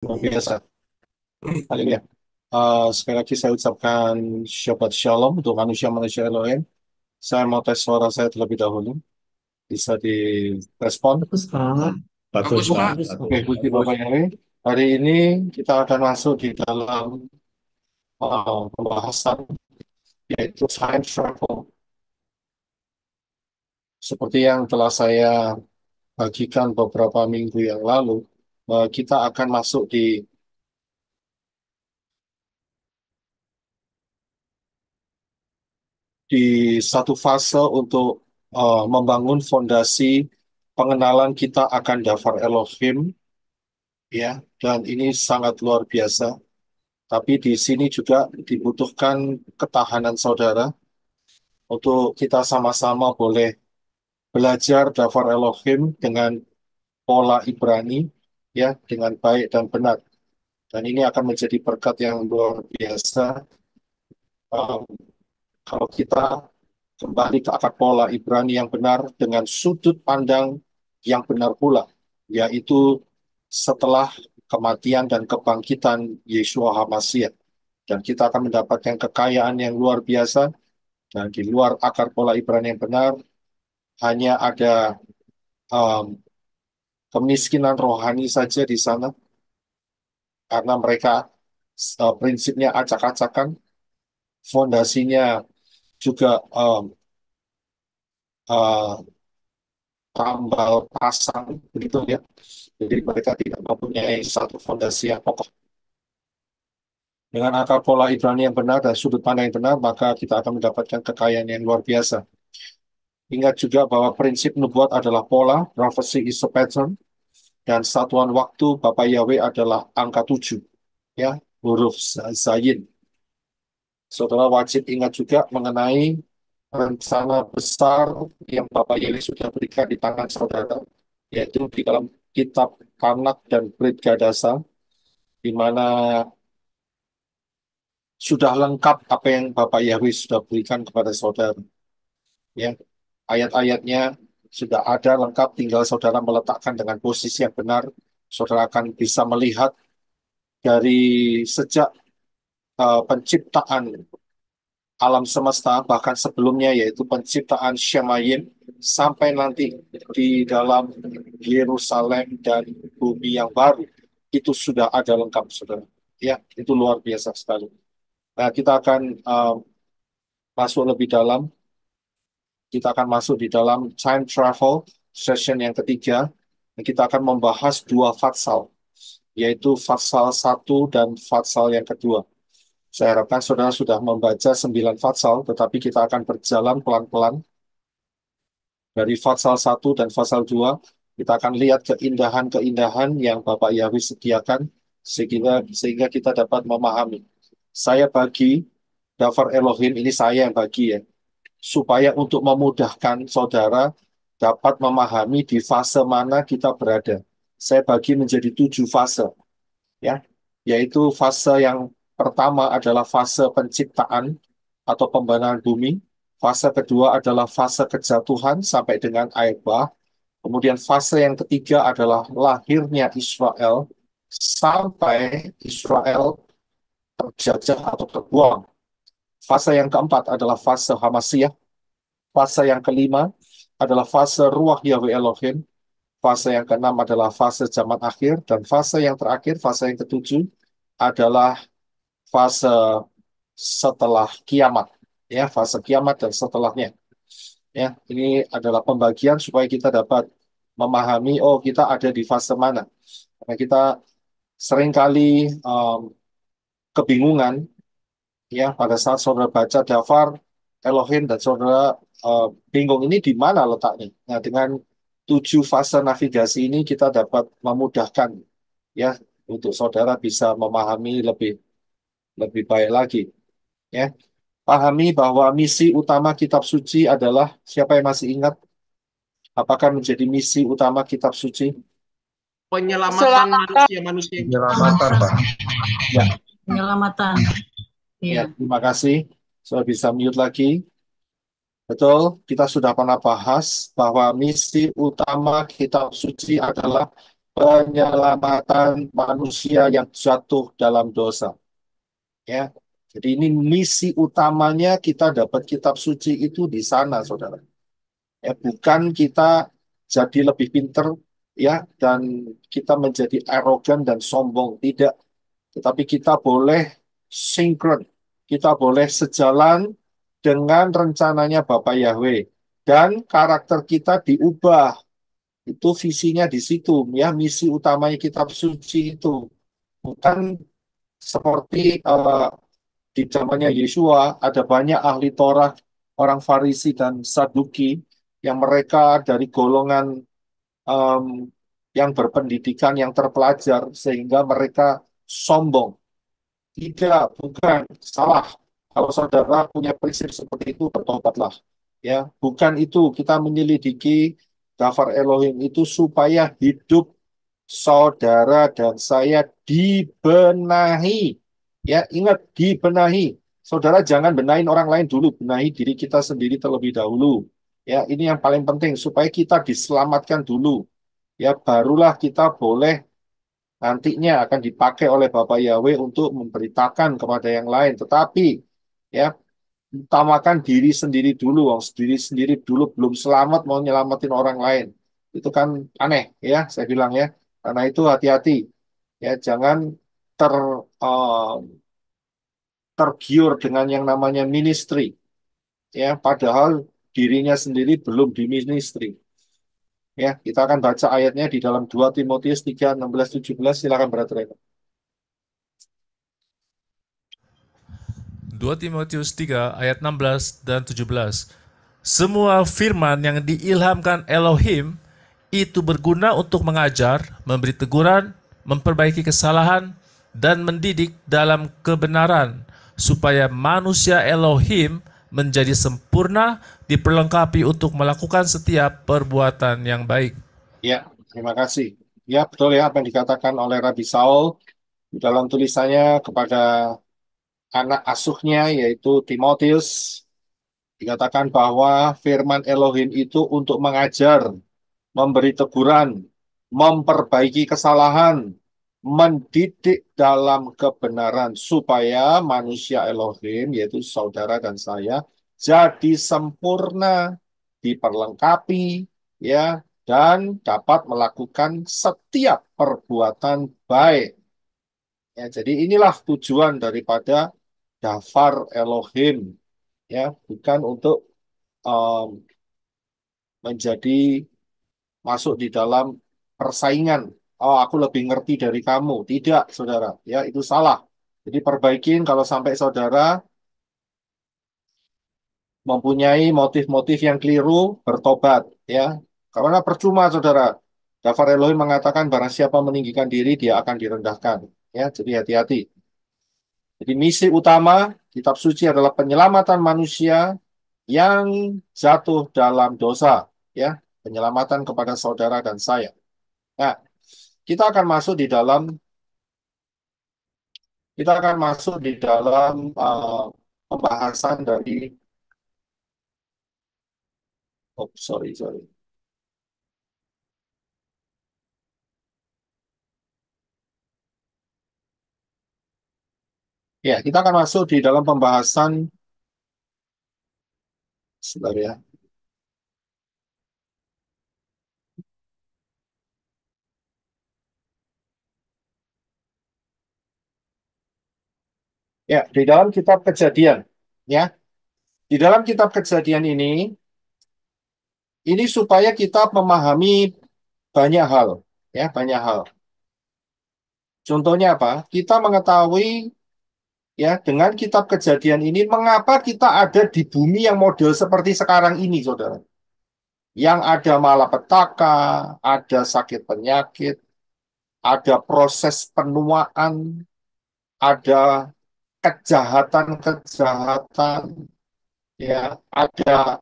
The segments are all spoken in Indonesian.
Luar biasa. Haleluya. Sekali lagi saya ucapkan Shabbat Shalom untuk manusia-manusia Elohim. Saya mau tes suara saya terlebih dahulu. Bisa direspon. Bagus, Pak. Bagus, Bagus, Pak. bagus, Oke, Pak. puji Bapak yang lain. Hari ini kita akan masuk di dalam pembahasan yaitu time travel. Seperti yang telah saya bagikan beberapa minggu yang lalu, kita akan masuk di satu fase untuk membangun fondasi pengenalan kita akan Dafar Elohim, ya, dan ini sangat luar biasa. Tapi di sini juga dibutuhkan ketahanan saudara untuk kita sama-sama boleh belajar Dafar Elohim dengan pola Ibrani, ya, dengan baik dan benar. Dan ini akan menjadi berkat yang luar biasa um, kalau kita kembali ke akar pola Ibrani yang benar dengan sudut pandang yang benar pula, yaitu setelah kematian dan kebangkitan Yeshua HaMashiach. Dan kita akan mendapatkan kekayaan yang luar biasa, dan di luar akar pola Ibrani yang benar, hanya ada um, kemiskinan rohani saja di sana, karena mereka prinsipnya acak-acakan, fondasinya juga uh, tambal pasang, begitu ya. Jadi mereka tidak mempunyai satu fondasi yang kokoh. Dengan akar pola Ibrani yang benar dan sudut pandang yang benar, maka kita akan mendapatkan kekayaan yang luar biasa. Ingat juga bahwa prinsip nubuat adalah pola, prophecy is a pattern, dan satuan waktu Bapak Yahweh adalah angka 7, ya, huruf Zayin. Saudara wajib ingat juga mengenai rencana besar yang Bapak Yahweh sudah berikan di tangan saudara, yaitu di dalam kitab Tanak dan Brit Gadasa, di mana sudah lengkap apa yang Bapak Yahweh sudah berikan kepada saudara. Ya, ayat-ayatnya sudah ada lengkap, tinggal saudara meletakkan dengan posisi yang benar. Saudara akan bisa melihat dari sejak penciptaan alam semesta, bahkan sebelumnya yaitu penciptaan Shemayim, sampai nanti di dalam Yerusalem dan bumi yang baru. Itu sudah ada lengkap, saudara. Ya, itu luar biasa sekali. Nah, kita akan masuk lebih dalam. Kita akan masuk di dalam time travel session yang ketiga. Kita akan membahas dua fatsal, yaitu fatsal satu dan fatsal yang kedua. Saya harapkan saudara sudah membaca 9 fatsal, tetapi kita akan berjalan pelan-pelan dari fatsal satu dan fatsal 2. Kita akan lihat keindahan-keindahan yang Bapak Yahweh sediakan, sehingga kita dapat memahami. Saya bagi Dafar Elohim, ini saya yang bagi ya, supaya untuk memudahkan saudara dapat memahami di fase mana kita berada. Saya bagi menjadi 7 fase, ya, yaitu fase yang pertama adalah fase penciptaan atau pembangunan bumi. Fase kedua adalah fase kejatuhan sampai dengan air bah. Kemudian fase yang ketiga adalah lahirnya Israel sampai Israel terjajah atau terbuang. Fase yang keempat adalah fase Hamasiyah. Fase yang kelima adalah fase Ruach Yahweh Elohim. Fase yang keenam adalah fase zaman akhir. Dan fase yang terakhir, fase yang ketujuh, adalah fase setelah kiamat. Ya, fase kiamat dan setelahnya. Ya, ini adalah pembagian supaya kita dapat memahami, oh kita ada di fase mana. Karena kita seringkali kebingungan, ya, pada saat saudara baca Dafar Elohim dan saudara bingung ini di mana letaknya. Nah, dengan 7 fase navigasi ini kita dapat memudahkan, ya, untuk saudara bisa memahami lebih lebih baik lagi, ya. Pahami bahwa misi utama kitab suci adalah, siapa yang masih ingat apakah menjadi misi utama kitab suci? Penyelamatan Keselamatan. manusia-manusia yang Penyelamatan, Pak. Ya, Penyelamatan. ya, Iya. terima kasih. Saya bisa mute lagi. Betul, kita sudah pernah bahas bahwa misi utama kitab suci adalah penyelamatan manusia yang jatuh dalam dosa. Ya, jadi ini misi utamanya kita dapat kitab suci itu di sana, saudara. Ya, bukan kita jadi lebih pinter, ya, dan kita menjadi arogan dan sombong, tidak. Tetapi kita boleh sinkron, kita boleh sejalan dengan rencananya Bapak Yahweh, dan karakter kita diubah. Itu visinya di situ, ya, misi utamanya kitab suci itu. Bukan seperti di zamannya Yesua, ada banyak ahli Torah, orang Farisi dan Saduki, yang mereka dari golongan em, yang berpendidikan, yang terpelajar, sehingga mereka sombong. Tidak, bukan, salah. Kalau saudara punya prinsip seperti itu, bertobatlah. Ya, bukan itu. Kita menyelidiki Dafar Elohim itu supaya hidup saudara dan saya dibenahi. Ya, ingat dibenahi. Saudara jangan benahin orang lain dulu, benahi diri kita sendiri terlebih dahulu. Ya, ini yang paling penting supaya kita diselamatkan dulu. Ya, barulah kita boleh nantinya akan dipakai oleh Bapak Yahweh untuk memberitakan kepada yang lain. Tetapi ya, utamakan diri sendiri dulu. Wong sendiri sendiri dulu belum selamat mau nyelamatin orang lain. Itu kan aneh ya, saya bilang ya. Karena itu hati-hati. Ya, jangan ter eh, tergiur dengan yang namanya ministry. Ya, padahal dirinya sendiri belum di ministry. Ya, kita akan baca ayatnya di dalam 2 Timotius 3, 16, 17. Silakan Brother Eko. 2 Timotius 3 ayat 16 dan 17. Semua firman yang diilhamkan Elohim itu berguna untuk mengajar, memberi teguran, memperbaiki kesalahan, dan mendidik dalam kebenaran, supaya manusia Elohim menjadi sempurna, diperlengkapi untuk melakukan setiap perbuatan yang baik. Ya, terima kasih. Ya, betul ya apa yang dikatakan oleh Rabi Saul di dalam tulisannya kepada anak asuhnya yaitu Timotius. Dikatakan bahwa firman Elohim itu untuk mengajar, memberi teguran, memperbaiki kesalahan, mendidik dalam kebenaran supaya manusia Elohim yaitu saudara dan saya jadi sempurna, diperlengkapi ya dan dapat melakukan setiap perbuatan baik. Ya, jadi inilah tujuan daripada Dafar Elohim ya, bukan untuk um, menjadi masuk di dalam persaingan. Oh, aku lebih ngerti dari kamu. Tidak, saudara. Ya, itu salah. Jadi perbaikin kalau sampai saudara mempunyai motif-motif yang keliru, bertobat. Ya, karena percuma, saudara. Dafar Elohim mengatakan barang siapa meninggikan diri, dia akan direndahkan. Ya, jadi hati-hati. Jadi misi utama kitab suci adalah penyelamatan manusia yang jatuh dalam dosa. Ya, penyelamatan kepada saudara dan saya. Nah, kita akan masuk di dalam pembahasan dari oh sorry. Ya, kita akan masuk di dalam pembahasan sebentar ya. Ya, di dalam kitab Kejadian, ya. Di dalam kitab Kejadian ini supaya kita memahami banyak hal, ya, banyak hal. Contohnya apa? Kita mengetahui ya dengan kitab Kejadian ini mengapa kita ada di bumi yang model seperti sekarang ini, Saudara. Yang ada malapetaka, ada sakit penyakit, ada proses penuaan, ada kejahatan-kejahatan, ya, ada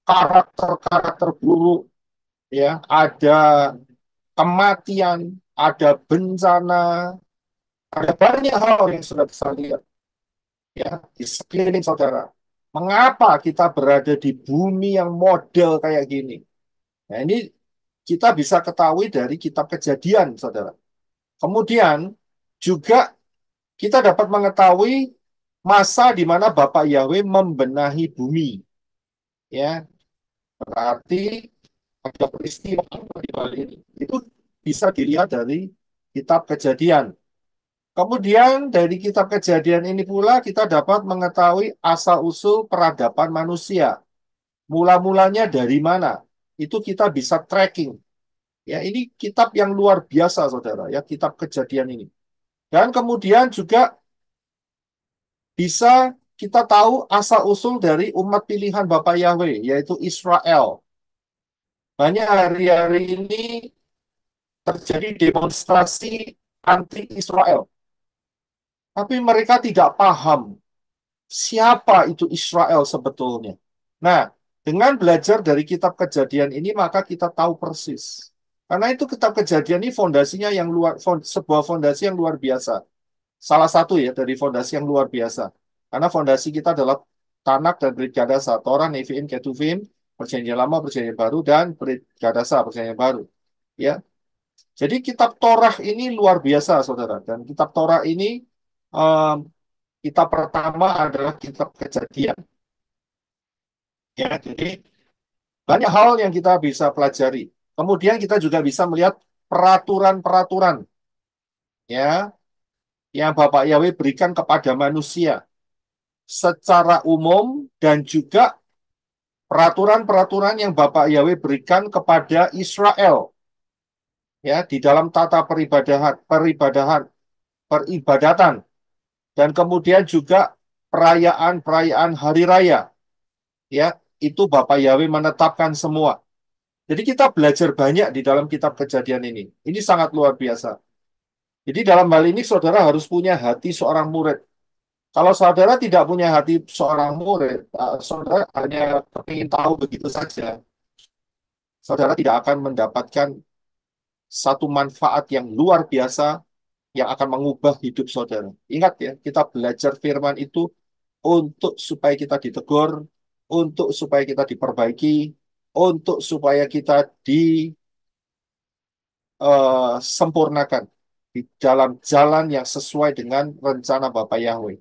karakter-karakter buruk, ya, ada kematian, ada bencana, ada banyak hal yang sudah bisa lihat, ya, di sekeliling saudara. Mengapa kita berada di bumi yang model kayak gini? Nah, ini kita bisa ketahui dari kitab Kejadian, saudara. Kemudian juga kita dapat mengetahui masa di mana Bapak Yahweh membenahi bumi. Ya, berarti ada peristiwa apa di balik ini. Itu bisa dilihat dari kitab Kejadian. Kemudian dari kitab Kejadian ini pula kita dapat mengetahui asal-usul peradaban manusia. Mula-mulanya dari mana? Itu kita bisa tracking. Ya, ini kitab yang luar biasa, saudara. Ya, kitab Kejadian ini. Dan kemudian juga bisa kita tahu asal-usul dari umat pilihan Bapak Yahweh, yaitu Israel. Banyak hari-hari ini terjadi demonstrasi anti-Israel. Tapi mereka tidak paham siapa itu Israel sebetulnya. Nah, dengan belajar dari kitab Kejadian ini, maka kita tahu persis. Karena itu kitab Kejadian ini fondasinya yang sebuah fondasi yang luar biasa. Salah satu ya dari fondasi yang luar biasa. Karena fondasi kita adalah Tanak dan Brit Gadasa, Torah, Nevi'im, Ketuvim, Perjanjian Lama, Perjanjian Baru, dan Brit Gadasa, Perjanjian Baru. Ya, jadi kitab Torah ini luar biasa, saudara. Dan kitab Torah ini kitab pertama adalah kitab Kejadian. Ya, jadi banyak hal yang kita bisa pelajari. Kemudian kita juga bisa melihat peraturan-peraturan ya yang Bapak Yahweh berikan kepada manusia secara umum dan juga peraturan-peraturan yang Bapak Yahweh berikan kepada Israel ya di dalam tata peribadatan dan kemudian juga perayaan-perayaan hari raya ya itu Bapak Yahweh menetapkan semua. Jadi kita belajar banyak di dalam kitab Kejadian ini. Ini sangat luar biasa. Jadi dalam hal ini saudara harus punya hati seorang murid. Kalau saudara tidak punya hati seorang murid, saudara hanya ingin tahu begitu saja, saudara tidak akan mendapatkan satu manfaat yang luar biasa yang akan mengubah hidup saudara. Ingat ya, kita belajar firman itu untuk supaya kita ditegur, untuk supaya kita diperbaiki, untuk supaya kita disempurnakan di dalam jalan yang sesuai dengan rencana Bapa Yahweh.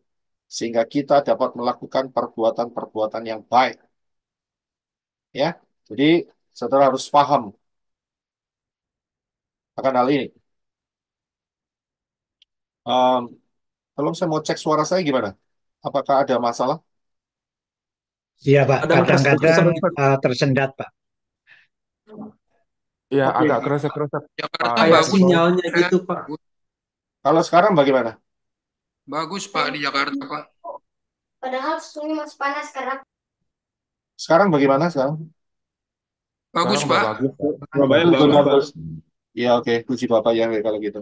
Sehingga kita dapat melakukan perbuatan-perbuatan yang baik. Ya, jadi saudara harus paham akan hal ini. Um, Kalau saya mau cek suara saya gimana? Apakah ada masalah? Iya Pak, Ada kadang-kadang kerusakan. tersendat Pak. Ya, Oke. agak kresek-kresek, Jakarta Pak bagus Yasiko. sinyalnya gitu, Pak. Kalau sekarang bagaimana? Bagus, Pak, di Jakarta, Pak. Padahal sungai masih panas sekarang. Sekarang bagaimana sekarang? Bagus, Sekarang udah Pak. bagus. Surabaya Bagus, bagus, Pak. bagus. Ya oke, puji Bapak Yahweh kalau gitu.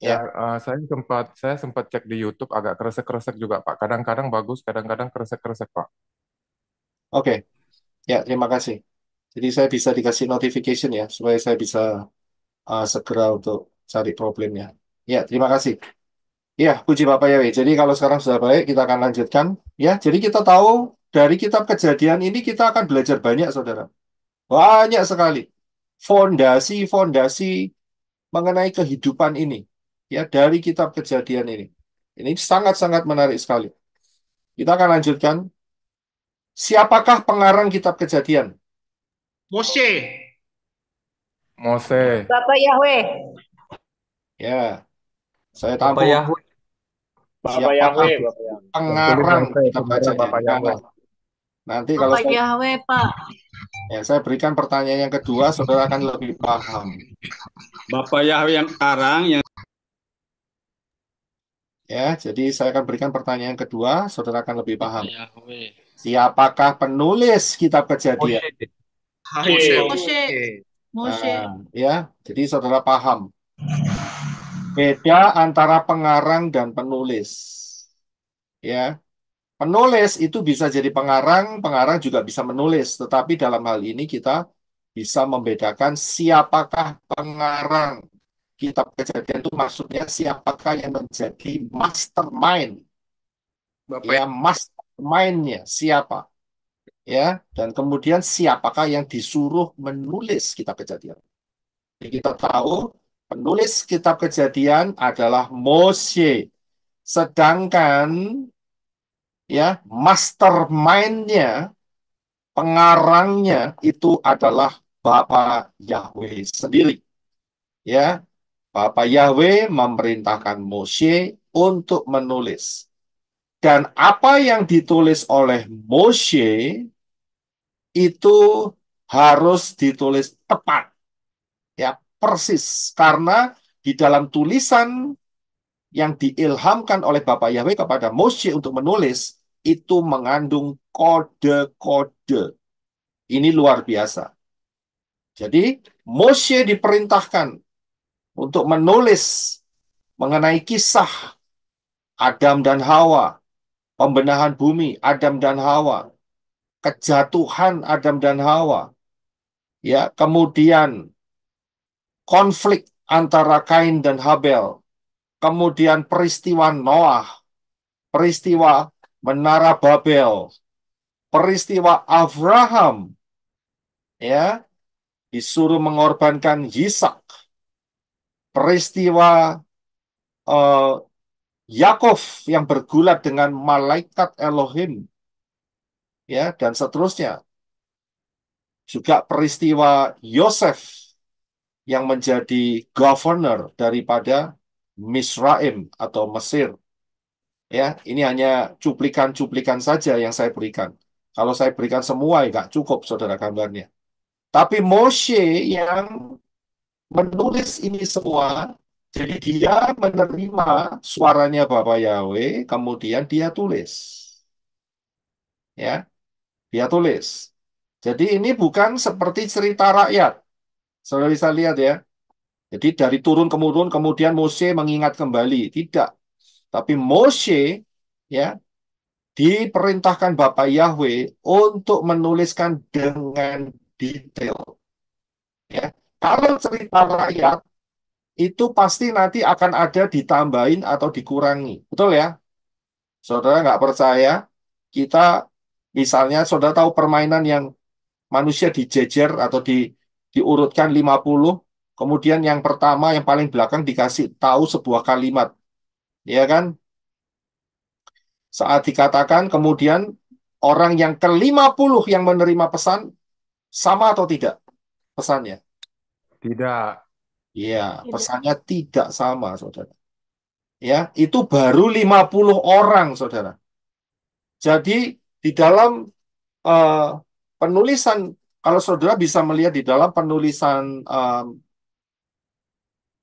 Ya, Ya, saya sempat cek di YouTube agak kresek-kresek juga, Pak. Kadang-kadang bagus, kadang-kadang kresek-kresek, Pak. oke. Ya, terima kasih. Jadi saya bisa dikasih notification ya, supaya saya bisa segera untuk cari problemnya. Ya, terima kasih. Ya, puji Bapak Yahweh. Jadi kalau sekarang sudah baik, kita akan lanjutkan. Ya, jadi kita tahu dari kitab Kejadian ini kita akan belajar banyak, saudara. Banyak sekali. Fondasi-fondasi mengenai kehidupan ini. Ya, dari kitab Kejadian ini. Ini sangat-sangat menarik sekali. Kita akan lanjutkan. Siapakah pengarang kitab Kejadian? Mose. Mose, Bapak Yahweh. Ya, saya Bapak tampung. Yahweh. Bapak Siapakah Yahweh, Bapak Yahweh. yang tulis pengarang Mose, kitab saudara Kejadian? Bapak Yahweh. Nanti kalau Bapak saya, Yahweh, Pak. saya berikan pertanyaan yang kedua, saudara akan lebih paham. Bapak Yahweh yang sekarang yang Ya, jadi saya akan berikan pertanyaan kedua, saudara akan lebih paham. Yahweh. Siapakah penulis kitab Kejadian? Mose. Mose. Mose. Ya, jadi saudara paham. Beda antara pengarang dan penulis. Ya, penulis itu bisa jadi pengarang, pengarang juga bisa menulis. Tetapi dalam hal ini kita bisa membedakan siapakah pengarang kitab Kejadian itu maksudnya siapakah yang menjadi mastermind. Bapak Ya, mastermind-nya siapa? Ya, dan kemudian siapakah yang disuruh menulis kitab Kejadian? Jadi kita tahu penulis kitab Kejadian adalah Mose. Sedangkan ya, mastermind-nya, pengarangnya itu adalah Bapa Yahweh sendiri. Ya, Bapa Yahweh memerintahkan Mose untuk menulis. Dan apa yang ditulis oleh Mose itu harus ditulis tepat, ya, persis. Karena di dalam tulisan yang diilhamkan oleh Bapa Yahweh kepada Mose untuk menulis itu mengandung kode-kode. Ini luar biasa. Jadi Mose diperintahkan untuk menulis mengenai kisah Adam dan Hawa, pembenahan bumi Adam dan Hawa, kejatuhan Adam dan Hawa, ya, kemudian konflik antara Kain dan Habel, kemudian peristiwa Noah, peristiwa Menara Babel, peristiwa Abraham, ya, disuruh mengorbankan Yisak, peristiwa eh, Yakov yang bergulat dengan malaikat Elohim, ya, dan seterusnya. Juga peristiwa Yosef yang menjadi governor daripada Misraim atau Mesir. Ya, ini hanya cuplikan-cuplikan saja yang saya berikan. Kalau saya berikan semua, ya nggak cukup, saudara, gambarnya. Tapi Moshe yang menulis ini semua, jadi dia menerima suaranya Bapak Yahweh, kemudian dia tulis. Ya, dia tulis. Jadi ini bukan seperti cerita rakyat. Saudara bisa lihat ya. Jadi dari turun-temurun kemudian Mose mengingat kembali. Tidak. Tapi Mose ya diperintahkan Bapak Yahweh untuk menuliskan dengan detail. Ya. Kalau cerita rakyat itu pasti nanti akan ada ditambahin atau dikurangi. Betul ya? Saudara nggak percaya? Kita misalnya saudara tahu permainan yang manusia dijejer atau diurutkan 50, kemudian yang pertama yang paling belakang dikasih tahu sebuah kalimat. Ya kan? Saat dikatakan kemudian orang yang ke-50 yang menerima pesan sama atau tidak pesannya? Tidak. Iya, pesannya tidak sama, saudara. Ya, itu baru 50 orang, saudara. Jadi di dalam eh, penulisan, kalau saudara bisa melihat di dalam penulisan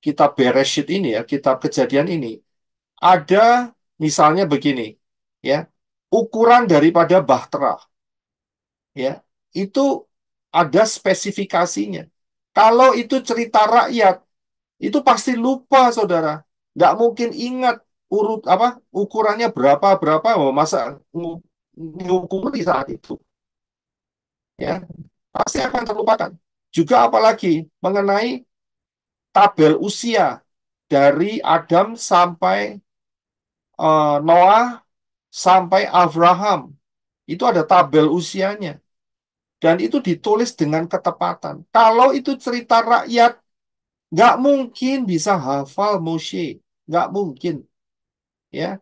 kitab Bereshit ini ya, kitab Kejadian ini, ada misalnya begini, ya, ukuran daripada bahtera, ya, itu ada spesifikasinya. Kalau itu cerita rakyat, itu pasti lupa, saudara. Nggak mungkin ingat urut apa ukurannya berapa berapa, oh, masa ngukuri saat itu, ya, pasti akan terlupakan. Juga apalagi mengenai tabel usia dari Adam sampai Noah sampai Abraham. Itu ada tabel usianya. Dan itu ditulis dengan ketepatan. Kalau itu cerita rakyat, nggak mungkin bisa hafal Moshe. Nggak mungkin. Ya,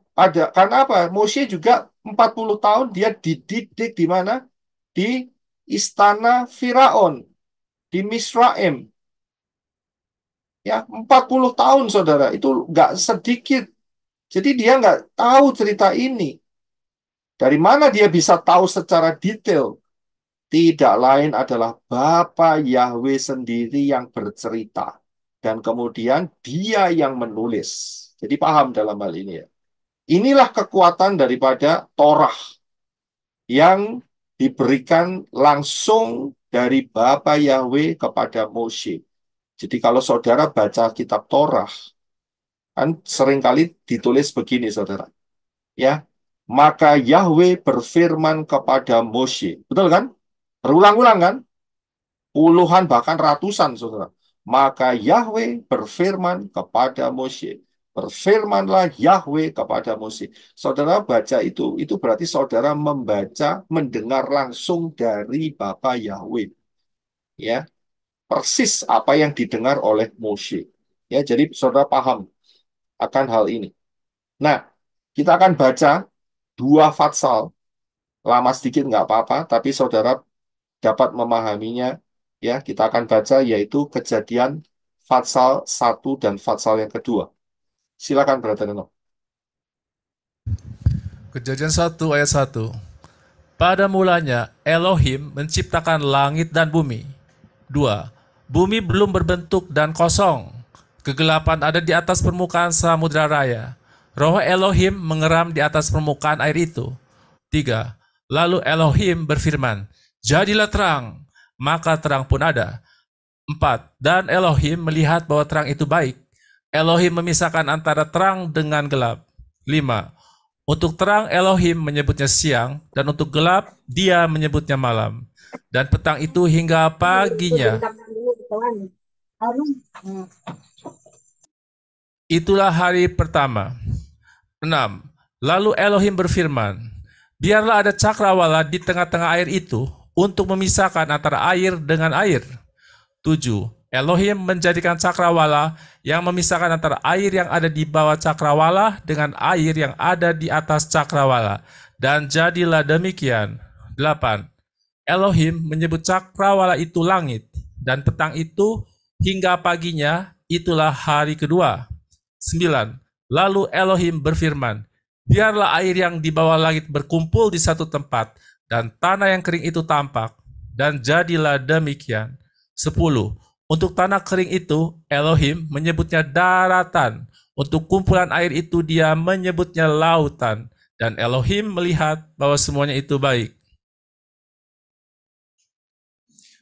karena apa? Moshe juga 40 tahun dia dididik di mana? Di istana Firaun, di Misraim. Ya, 40 tahun, saudara. Itu nggak sedikit. Jadi dia nggak tahu cerita ini. Dari mana dia bisa tahu secara detail? Tidak lain adalah Bapa Yahweh sendiri yang bercerita. Dan kemudian dia yang menulis. Jadi paham dalam hal ini ya. Inilah kekuatan daripada Torah yang diberikan langsung dari Bapa Yahweh kepada Moshe. Jadi kalau saudara baca kitab Torah, kan seringkali ditulis begini, saudara. Ya, maka Yahweh berfirman kepada Moshe. Betul kan? Berulang-ulang kan? Puluhan bahkan ratusan, saudara. Maka Yahweh berfirman kepada Moshe. Berfirmanlah Yahweh kepada Mose. Saudara baca itu berarti saudara membaca, mendengar langsung dari Bapa Yahweh. Ya, persis apa yang didengar oleh Mose. Ya, jadi saudara paham akan hal ini. Nah, kita akan baca 2 Fatsal. Lama sedikit nggak apa-apa, tapi saudara dapat memahaminya. Ya, kita akan baca yaitu Kejadian Fatsal 1 dan Fatsal yang kedua. Silakan Brother Eno. Kejadian 1 ayat 1. Pada mulanya Elohim menciptakan langit dan bumi. 2. Bumi belum berbentuk dan kosong. Kegelapan ada di atas permukaan samudra raya. Roh Elohim mengeram di atas permukaan air itu. 3. Lalu Elohim berfirman, jadilah terang, maka terang pun ada. 4. Dan Elohim melihat bahwa terang itu baik. Elohim memisahkan antara terang dengan gelap. 5. Untuk terang Elohim menyebutnya siang, dan untuk gelap dia menyebutnya malam. Dan petang itu hingga paginya. Itulah hari pertama. 6. Lalu Elohim berfirman, biarlah ada cakrawala di tengah-tengah air itu untuk memisahkan antara air dengan air. 7. Elohim menjadikan cakrawala yang memisahkan antara air yang ada di bawah cakrawala dengan air yang ada di atas cakrawala. Dan jadilah demikian. 8. Elohim menyebut cakrawala itu langit, dan petang itu hingga paginya itulah hari kedua. 9. Lalu Elohim berfirman, biarlah air yang di bawah langit berkumpul di satu tempat, dan tanah yang kering itu tampak, dan jadilah demikian. 10. Untuk tanah kering itu, Elohim menyebutnya daratan. Untuk kumpulan air itu dia menyebutnya lautan. Dan Elohim melihat bahwa semuanya itu baik.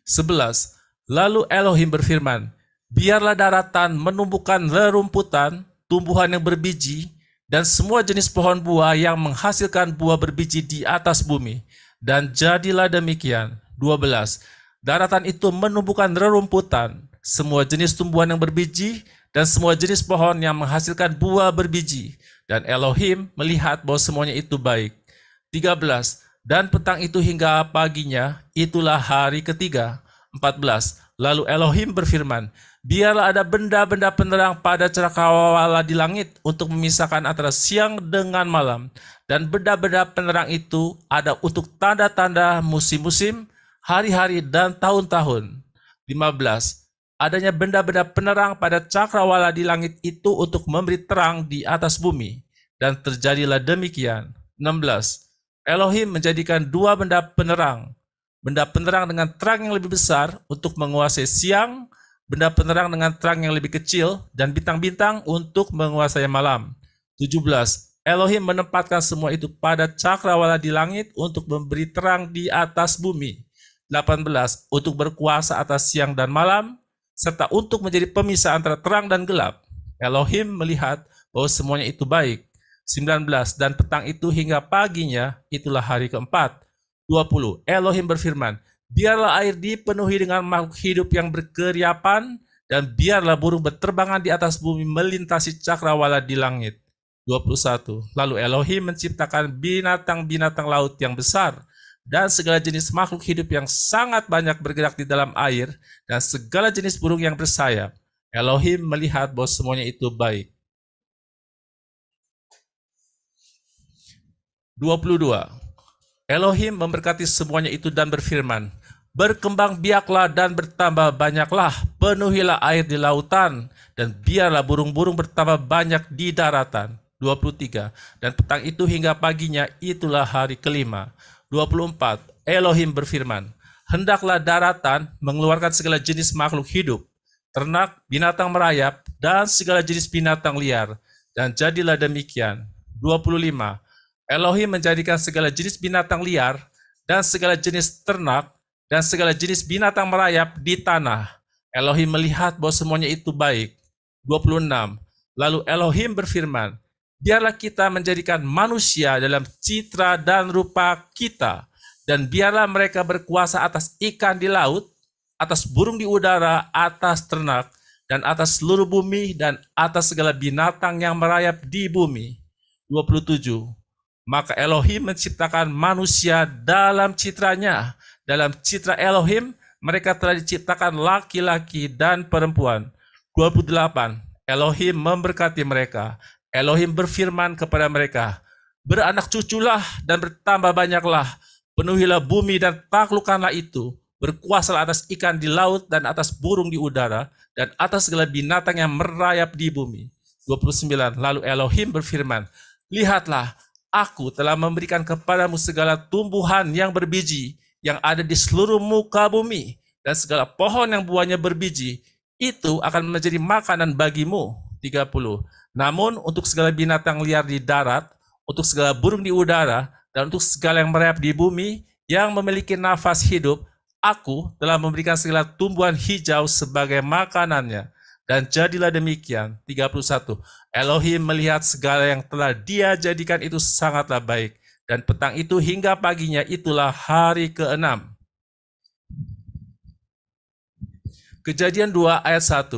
11. Lalu Elohim berfirman, biarlah daratan menumbuhkan rerumputan, tumbuhan yang berbiji, dan semua jenis pohon buah yang menghasilkan buah berbiji di atas bumi. Dan jadilah demikian. 12. Daratan itu menumbuhkan rerumputan, semua jenis tumbuhan yang berbiji, dan semua jenis pohon yang menghasilkan buah berbiji. Dan Elohim melihat bahwa semuanya itu baik. 13. Dan petang itu hingga paginya, itulah hari ketiga. 14. Lalu Elohim berfirman, biarlah ada benda-benda penerang pada cakrawala di langit untuk memisahkan antara siang dengan malam. Dan benda-benda penerang itu ada untuk tanda-tanda musim-musim, hari-hari, dan tahun-tahun. 15. Adanya benda-benda penerang pada cakrawala di langit itu untuk memberi terang di atas bumi. Dan terjadilah demikian. 16. Elohim menjadikan 2 benda penerang. Benda penerang dengan terang yang lebih besar untuk menguasai siang, benda penerang dengan terang yang lebih kecil, dan bintang-bintang untuk menguasai malam. 17. Elohim menempatkan semua itu pada cakrawala di langit untuk memberi terang di atas bumi. 18. Untuk berkuasa atas siang dan malam, serta untuk menjadi pemisah antara terang dan gelap. Elohim melihat bahwa semuanya itu baik. 19. Dan petang itu hingga paginya, itulah hari keempat. 20. Elohim berfirman, biarlah air dipenuhi dengan makhluk hidup yang berkeriapan, dan biarlah burung berterbangan di atas bumi melintasi cakrawala di langit. 21. Lalu Elohim menciptakan binatang-binatang laut yang besar, dan segala jenis makhluk hidup yang sangat banyak bergerak di dalam air, dan segala jenis burung yang bersayap. Elohim melihat bahwa semuanya itu baik. 22. Elohim memberkati semuanya itu dan berfirman, berkembang biaklah dan bertambah banyaklah, penuhilah air di lautan, dan biarlah burung-burung bertambah banyak di daratan. 23. Dan petang itu hingga paginya, itulah hari kelima. 24. Elohim berfirman, hendaklah daratan mengeluarkan segala jenis makhluk hidup, ternak, binatang merayap, dan segala jenis binatang liar. Dan jadilah demikian. 25. Elohim menjadikan segala jenis binatang liar, dan segala jenis ternak, dan segala jenis binatang merayap di tanah. Elohim melihat bahwa semuanya itu baik. 26. Lalu Elohim berfirman, biarlah kita menjadikan manusia dalam citra dan rupa kita, dan biarlah mereka berkuasa atas ikan di laut, atas burung di udara, atas ternak, dan atas seluruh bumi dan atas segala binatang yang merayap di bumi. 27. Maka Elohim menciptakan manusia dalam citranya. Dalam citra Elohim, mereka telah diciptakan laki-laki dan perempuan. 28. Elohim memberkati mereka. Elohim berfirman kepada mereka, beranak cuculah dan bertambah banyaklah, penuhilah bumi dan taklukkanlah itu, berkuasalah atas ikan di laut dan atas burung di udara, dan atas segala binatang yang merayap di bumi. 29. Lalu Elohim berfirman, lihatlah, aku telah memberikan kepadamu segala tumbuhan yang berbiji, yang ada di seluruh muka bumi, dan segala pohon yang buahnya berbiji, itu akan menjadi makanan bagimu. 30. Namun untuk segala binatang liar di darat, untuk segala burung di udara, dan untuk segala yang merayap di bumi, yang memiliki nafas hidup, aku telah memberikan segala tumbuhan hijau sebagai makanannya. Dan jadilah demikian. 31. Elohim melihat segala yang telah Dia jadikan itu sangatlah baik. Dan petang itu hingga paginya itulah hari ke-6. Kejadian 2 ayat 1.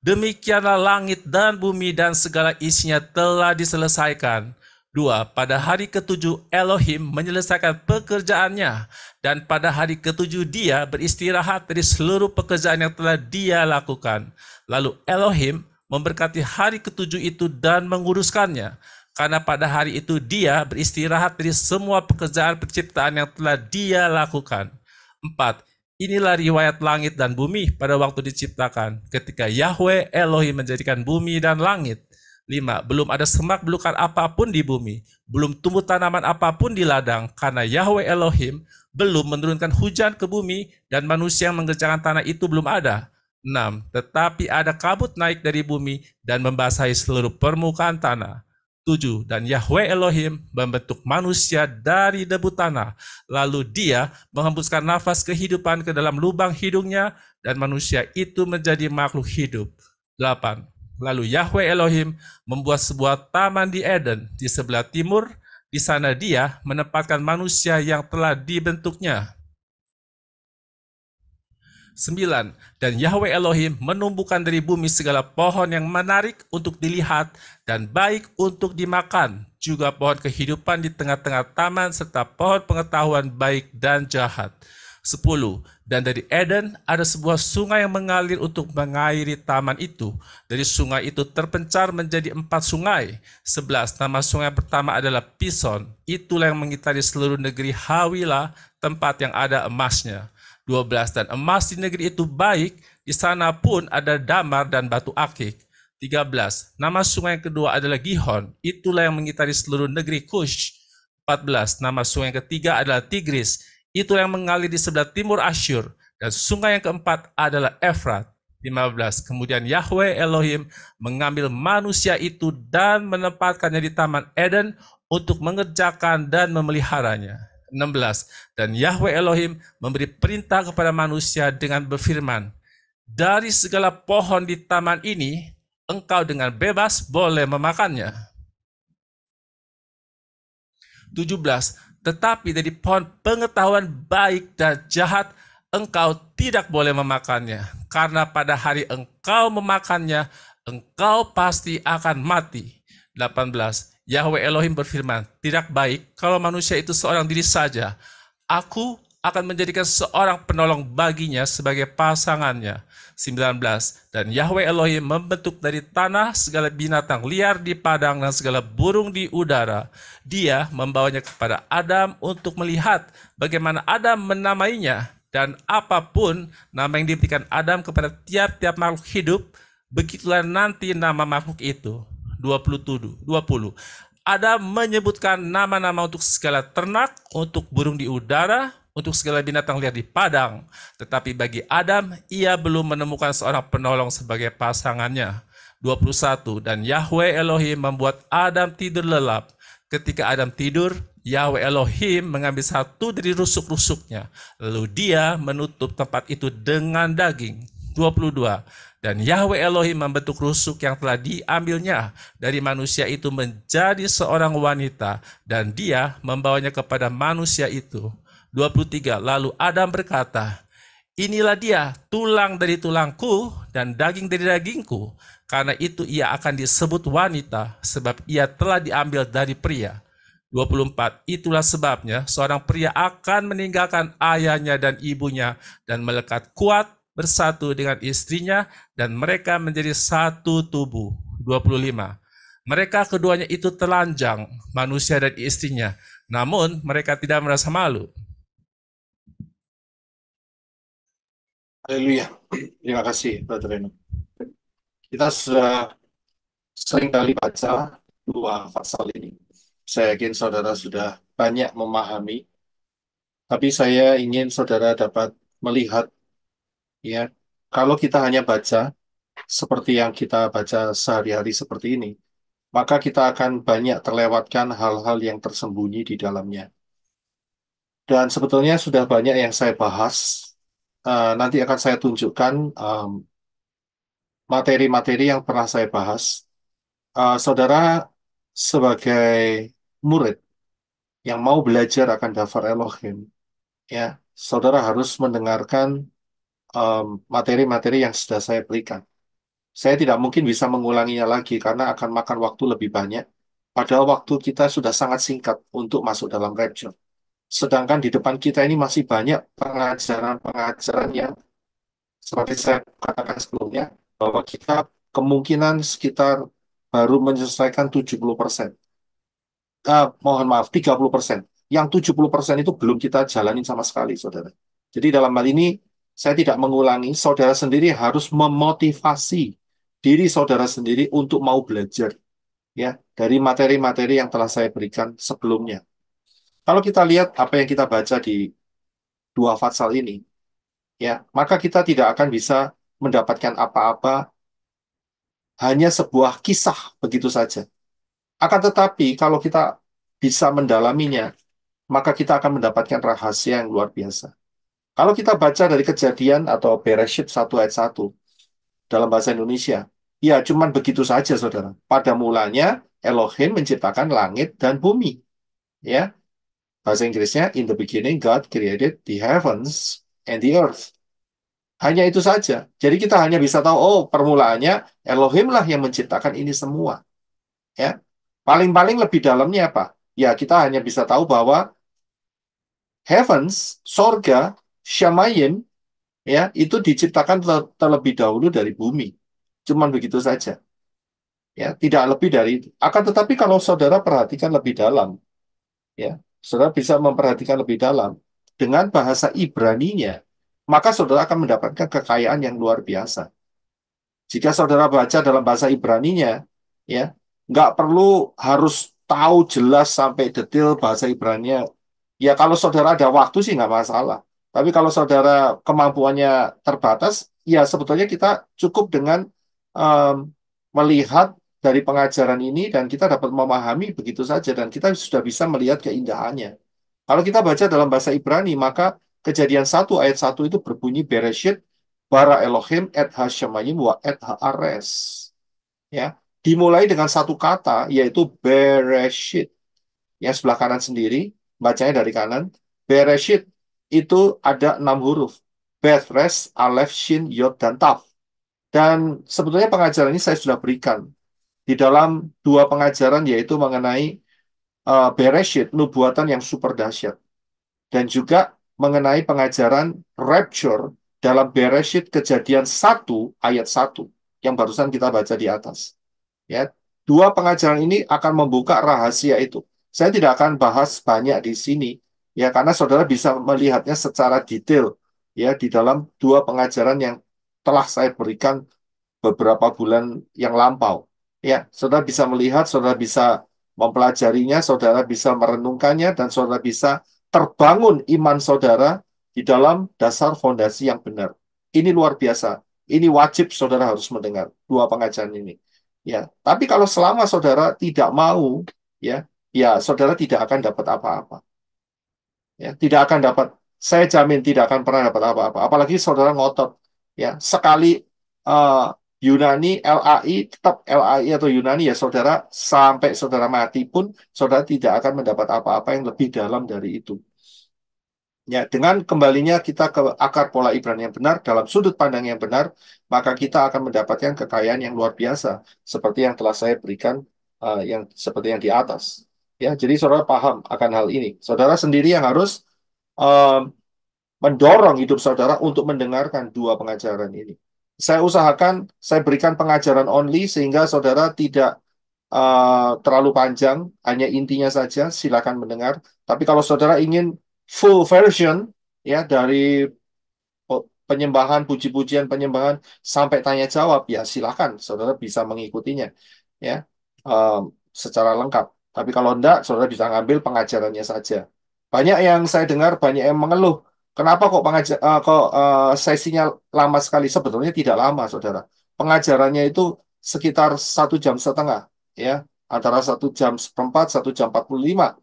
Demikianlah langit dan bumi dan segala isinya telah diselesaikan. 2. Pada hari ke-7 Elohim menyelesaikan pekerjaannya, dan pada hari ke-7 Dia beristirahat dari seluruh pekerjaan yang telah Dia lakukan. Lalu Elohim memberkati hari ke-7 itu dan menguruskannya, karena pada hari itu Dia beristirahat dari semua pekerjaan penciptaan yang telah Dia lakukan. 4. Inilah riwayat langit dan bumi pada waktu diciptakan, ketika Yahweh Elohim menjadikan bumi dan langit. 5. Belum ada semak belukar apapun di bumi, belum tumbuh tanaman apapun di ladang, karena Yahweh Elohim belum menurunkan hujan ke bumi, dan manusia yang mengerjakan tanah itu belum ada. 6. Tetapi ada kabut naik dari bumi dan membasahi seluruh permukaan tanah. 7. Dan Yahweh Elohim membentuk manusia dari debu tanah, lalu Dia menghembuskan nafas kehidupan ke dalam lubang hidungnya, dan manusia itu menjadi makhluk hidup. 8. Lalu Yahweh Elohim membuat sebuah taman di Eden di sebelah timur. Di sana Dia menempatkan manusia yang telah dibentuknya. 9. Dan Yahweh Elohim menumbuhkan dari bumi segala pohon yang menarik untuk dilihat dan baik untuk dimakan, juga pohon kehidupan di tengah-tengah taman serta pohon pengetahuan baik dan jahat. 10. Dan dari Eden ada sebuah sungai yang mengalir untuk mengairi taman itu. Dari sungai itu terpencar menjadi 4 sungai. 11. Nama sungai pertama adalah Pison. Itulah yang mengitari seluruh negeri Hawilah, tempat yang ada emasnya. 12. Dan emas di negeri itu baik, di sana pun ada damar dan batu akik. 13. Nama sungai yang kedua adalah Gihon. Itulah yang mengitari seluruh negeri Kush. 14. Nama sungai yang ketiga adalah Tigris. Itulah yang mengalir di sebelah timur Asyur. Dan sungai yang keempat adalah Efrat. 15. Kemudian Yahweh Elohim mengambil manusia itu dan menempatkannya di Taman Eden untuk mengerjakan dan memeliharanya. 16. Dan Yahweh Elohim memberi perintah kepada manusia dengan berfirman, dari segala pohon di taman ini, engkau dengan bebas boleh memakannya. 17. Tetapi dari pohon pengetahuan baik dan jahat, engkau tidak boleh memakannya, karena pada hari engkau memakannya, engkau pasti akan mati. 18. Yahweh Elohim berfirman, tidak baik kalau manusia itu seorang diri saja. Aku akan menjadikan seorang penolong baginya sebagai pasangannya. 19. Dan Yahweh Elohim membentuk dari tanah segala binatang liar di padang dan segala burung di udara. Dia membawanya kepada Adam untuk melihat bagaimana Adam menamainya, dan apapun nama yang diberikan Adam kepada tiap-tiap makhluk hidup, begitulah nanti nama makhluk itu. 20. Adam menyebutkan nama-nama untuk segala ternak, untuk burung di udara, untuk segala binatang liar di padang. Tetapi bagi Adam, ia belum menemukan seorang penolong sebagai pasangannya. 21. Dan Yahweh Elohim membuat Adam tidur lelap. Ketika Adam tidur, Yahweh Elohim mengambil satu dari rusuk-rusuknya. Lalu Dia menutup tempat itu dengan daging. 22. Dan Yahweh Elohim membentuk rusuk yang telah diambilnya dari manusia itu menjadi seorang wanita, dan Dia membawanya kepada manusia itu. 23. Lalu Adam berkata, inilah dia, tulang dari tulangku dan daging dari dagingku. Karena itu ia akan disebut wanita, sebab ia telah diambil dari pria. 24. Itulah sebabnya seorang pria akan meninggalkan ayahnya dan ibunya dan melekat kuat bersatu dengan istrinya dan mereka menjadi satu tubuh. 25. Mereka keduanya itu telanjang, manusia dan istrinya, namun mereka tidak merasa malu. Haleluya. Terima kasih, Brother Reno. Kita sudah sering kali baca dua pasal ini. Saya yakin saudara sudah banyak memahami, tapi saya ingin saudara dapat melihat, ya, kalau kita hanya baca seperti yang kita baca sehari-hari seperti ini, maka kita akan banyak terlewatkan hal-hal yang tersembunyi di dalamnya. Dan sebetulnya sudah banyak yang saya bahas. Nanti akan saya tunjukkan materi-materi yang pernah saya bahas. Saudara sebagai murid yang mau belajar akan daftar Elohim, ya, saudara harus mendengarkan materi-materi yang sudah saya berikan. Saya tidak mungkin bisa mengulanginya lagi karena akan makan waktu lebih banyak. Padahal waktu kita sudah sangat singkat untuk masuk dalam rapture. Sedangkan di depan kita ini masih banyak pengajaran-pengajaran yang seperti saya katakan sebelumnya, bahwa kita kemungkinan sekitar baru menyelesaikan 70%. Mohon maaf, 30%. Yang 70% itu belum kita jalanin sama sekali, saudara. Jadi dalam hal ini, saya tidak mengulangi, saudara sendiri harus memotivasi diri saudara sendiri untuk mau belajar, ya, dari materi-materi yang telah saya berikan sebelumnya. Kalau kita lihat apa yang kita baca di dua pasal ini, ya, maka kita tidak akan bisa mendapatkan apa-apa, hanya sebuah kisah begitu saja. Akan tetapi kalau kita bisa mendalaminya, maka kita akan mendapatkan rahasia yang luar biasa. Kalau kita baca dari Kejadian atau Bereshit 1 ayat 1 dalam bahasa Indonesia, ya cuman begitu saja, saudara. Pada mulanya Elohim menciptakan langit dan bumi. Ya, bahasa Inggrisnya, in the beginning God created the heavens and the earth. Hanya itu saja. Jadi kita hanya bisa tahu, oh, permulaannya Elohim lah yang menciptakan ini semua. Ya, paling-paling lebih dalamnya apa? Ya, kita hanya bisa tahu bahwa heavens, sorga, Shamayim, ya, itu diciptakan terlebih dahulu dari bumi. Cuman begitu saja. Ya, tidak lebih dari itu. Akan tetapi kalau saudara perhatikan lebih dalam, ya, saudara bisa memperhatikan lebih dalam dengan bahasa Ibraninya, maka saudara akan mendapatkan kekayaan yang luar biasa. Jika saudara baca dalam bahasa Ibraninya, ya, nggak perlu harus tahu jelas sampai detail bahasa Ibraninya. Ya, kalau saudara ada waktu sih nggak masalah. Tapi kalau saudara kemampuannya terbatas, ya sebetulnya kita cukup dengan em, melihat dari pengajaran ini dan kita dapat memahami begitu saja dan kita sudah bisa melihat keindahannya. Kalau kita baca dalam bahasa Ibrani, maka Kejadian 1 ayat 1 itu berbunyi Bereshit bara Elohim et ha-shamayim wa et ha-ares. Ya, dimulai dengan satu kata yaitu Bereshit. Yang sebelah kanan sendiri, bacanya dari kanan. Bereshit itu ada 6 huruf. Bet, Res, Aleph, Shin, Yod, dan Tav. Dan sebetulnya pengajaran ini saya sudah berikan di dalam dua pengajaran yaitu mengenai Bereshit, nubuatan yang super dahsyat. Dan juga mengenai pengajaran rapture dalam Bereshit Kejadian 1 ayat 1 yang barusan kita baca di atas. Ya, dua pengajaran ini akan membuka rahasia itu. Saya tidak akan bahas banyak di sini, ya, karena saudara bisa melihatnya secara detail, ya, di dalam dua pengajaran yang telah saya berikan beberapa bulan yang lampau. Ya, saudara bisa melihat, saudara bisa mempelajarinya, saudara bisa merenungkannya, dan saudara bisa terbangun iman saudara di dalam dasar fondasi yang benar. Ini luar biasa. Ini wajib saudara harus mendengar dua pengajaran ini. Ya, tapi kalau selama saudara tidak mau, ya, ya saudara tidak akan dapat apa-apa. Ya, tidak akan dapat. Saya jamin tidak akan pernah dapat apa-apa. Apalagi saudara ngotot. Ya, sekali eh, Yunani, LAI, tetap LAI atau Yunani ya saudara, sampai saudara mati pun saudara tidak akan mendapat apa-apa yang lebih dalam dari itu. Ya, dengan kembalinya kita ke akar pola Ibrani yang benar dalam sudut pandang yang benar, maka kita akan mendapatkan kekayaan yang luar biasa seperti yang telah saya berikan yang seperti yang di atas. Ya, jadi saudara paham akan hal ini. Saudara sendiri yang harus eh, mendorong hidup saudara untuk mendengarkan dua pengajaran ini. Saya usahakan saya berikan pengajaran only sehingga saudara tidak terlalu panjang, hanya intinya saja, silakan mendengar. Tapi kalau saudara ingin full version ya dari penyembahan, puji-pujian, penyembahan sampai tanya jawab, ya silakan, saudara bisa mengikutinya ya secara lengkap. Tapi kalau enggak, saudara bisa ngambil pengajarannya saja. Banyak yang saya dengar, banyak yang mengeluh. Kenapa kok sesinya lama sekali? Sebetulnya tidak lama, saudara. Pengajarannya itu sekitar 1,5 jam, ya, antara 1 jam 1/4, 1 jam 45,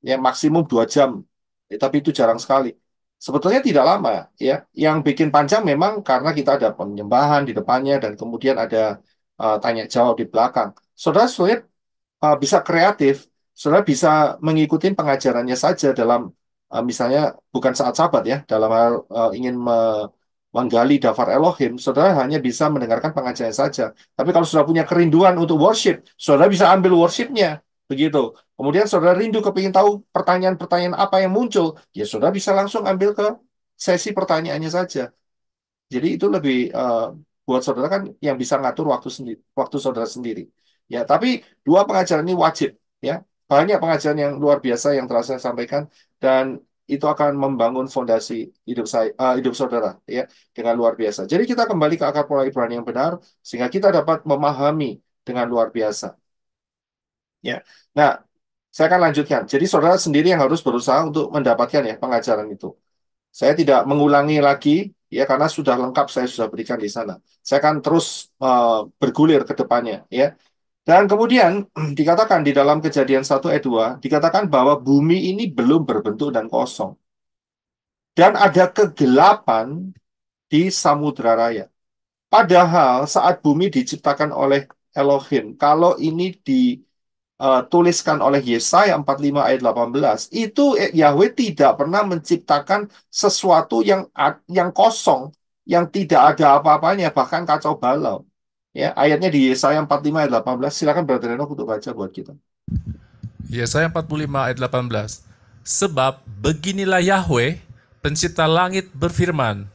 ya maksimum 2 jam. Tapi itu jarang sekali. Sebetulnya tidak lama, ya. Yang bikin panjang memang karena kita ada penyembahan di depannya dan kemudian ada tanya jawab di belakang. Saudara sulit bisa kreatif, saudara bisa mengikuti pengajarannya saja dalam misalnya bukan saat Sabat ya, dalam hal ingin menggali daftar Elohim, saudara hanya bisa mendengarkan pengajaran saja. Tapi kalau sudah punya kerinduan untuk worship, saudara bisa ambil worshipnya, begitu. Kemudian saudara rindu kepingin tahu pertanyaan-pertanyaan apa yang muncul, ya saudara bisa langsung ambil ke sesi pertanyaannya saja. Jadi itu lebih buat saudara kan yang bisa ngatur waktu sendiri, waktu saudara sendiri. Ya, tapi dua pengajaran ini wajib. Ya, banyak pengajaran yang luar biasa yang telah saya sampaikan dan itu akan membangun fondasi hidup saya, hidup saudara, ya, dengan luar biasa. Jadi kita kembali ke akar pola Ibrani yang benar sehingga kita dapat memahami dengan luar biasa. Ya, nah saya akan lanjutkan. Jadi saudara sendiri yang harus berusaha untuk mendapatkan ya pengajaran itu. Saya tidak mengulangi lagi ya karena sudah lengkap saya sudah berikan di sana. Saya akan terus bergulir ke depannya ya. Dan kemudian dikatakan di dalam Kejadian 1 ayat 2 dikatakan bahwa bumi ini belum berbentuk dan kosong. Dan ada kegelapan di samudra raya. Padahal saat bumi diciptakan oleh Elohim, kalau ini dituliskan oleh Yesaya 45 ayat 18, itu Yahweh tidak pernah menciptakan sesuatu yang kosong, yang tidak ada apa-apanya, bahkan kacau balau. Ya, ayatnya di Yesaya 45 ayat 18. Silakan Brother Enoch untuk baca buat kita. Yesaya 45 ayat 18. Sebab beginilah Yahweh, pencipta langit berfirman,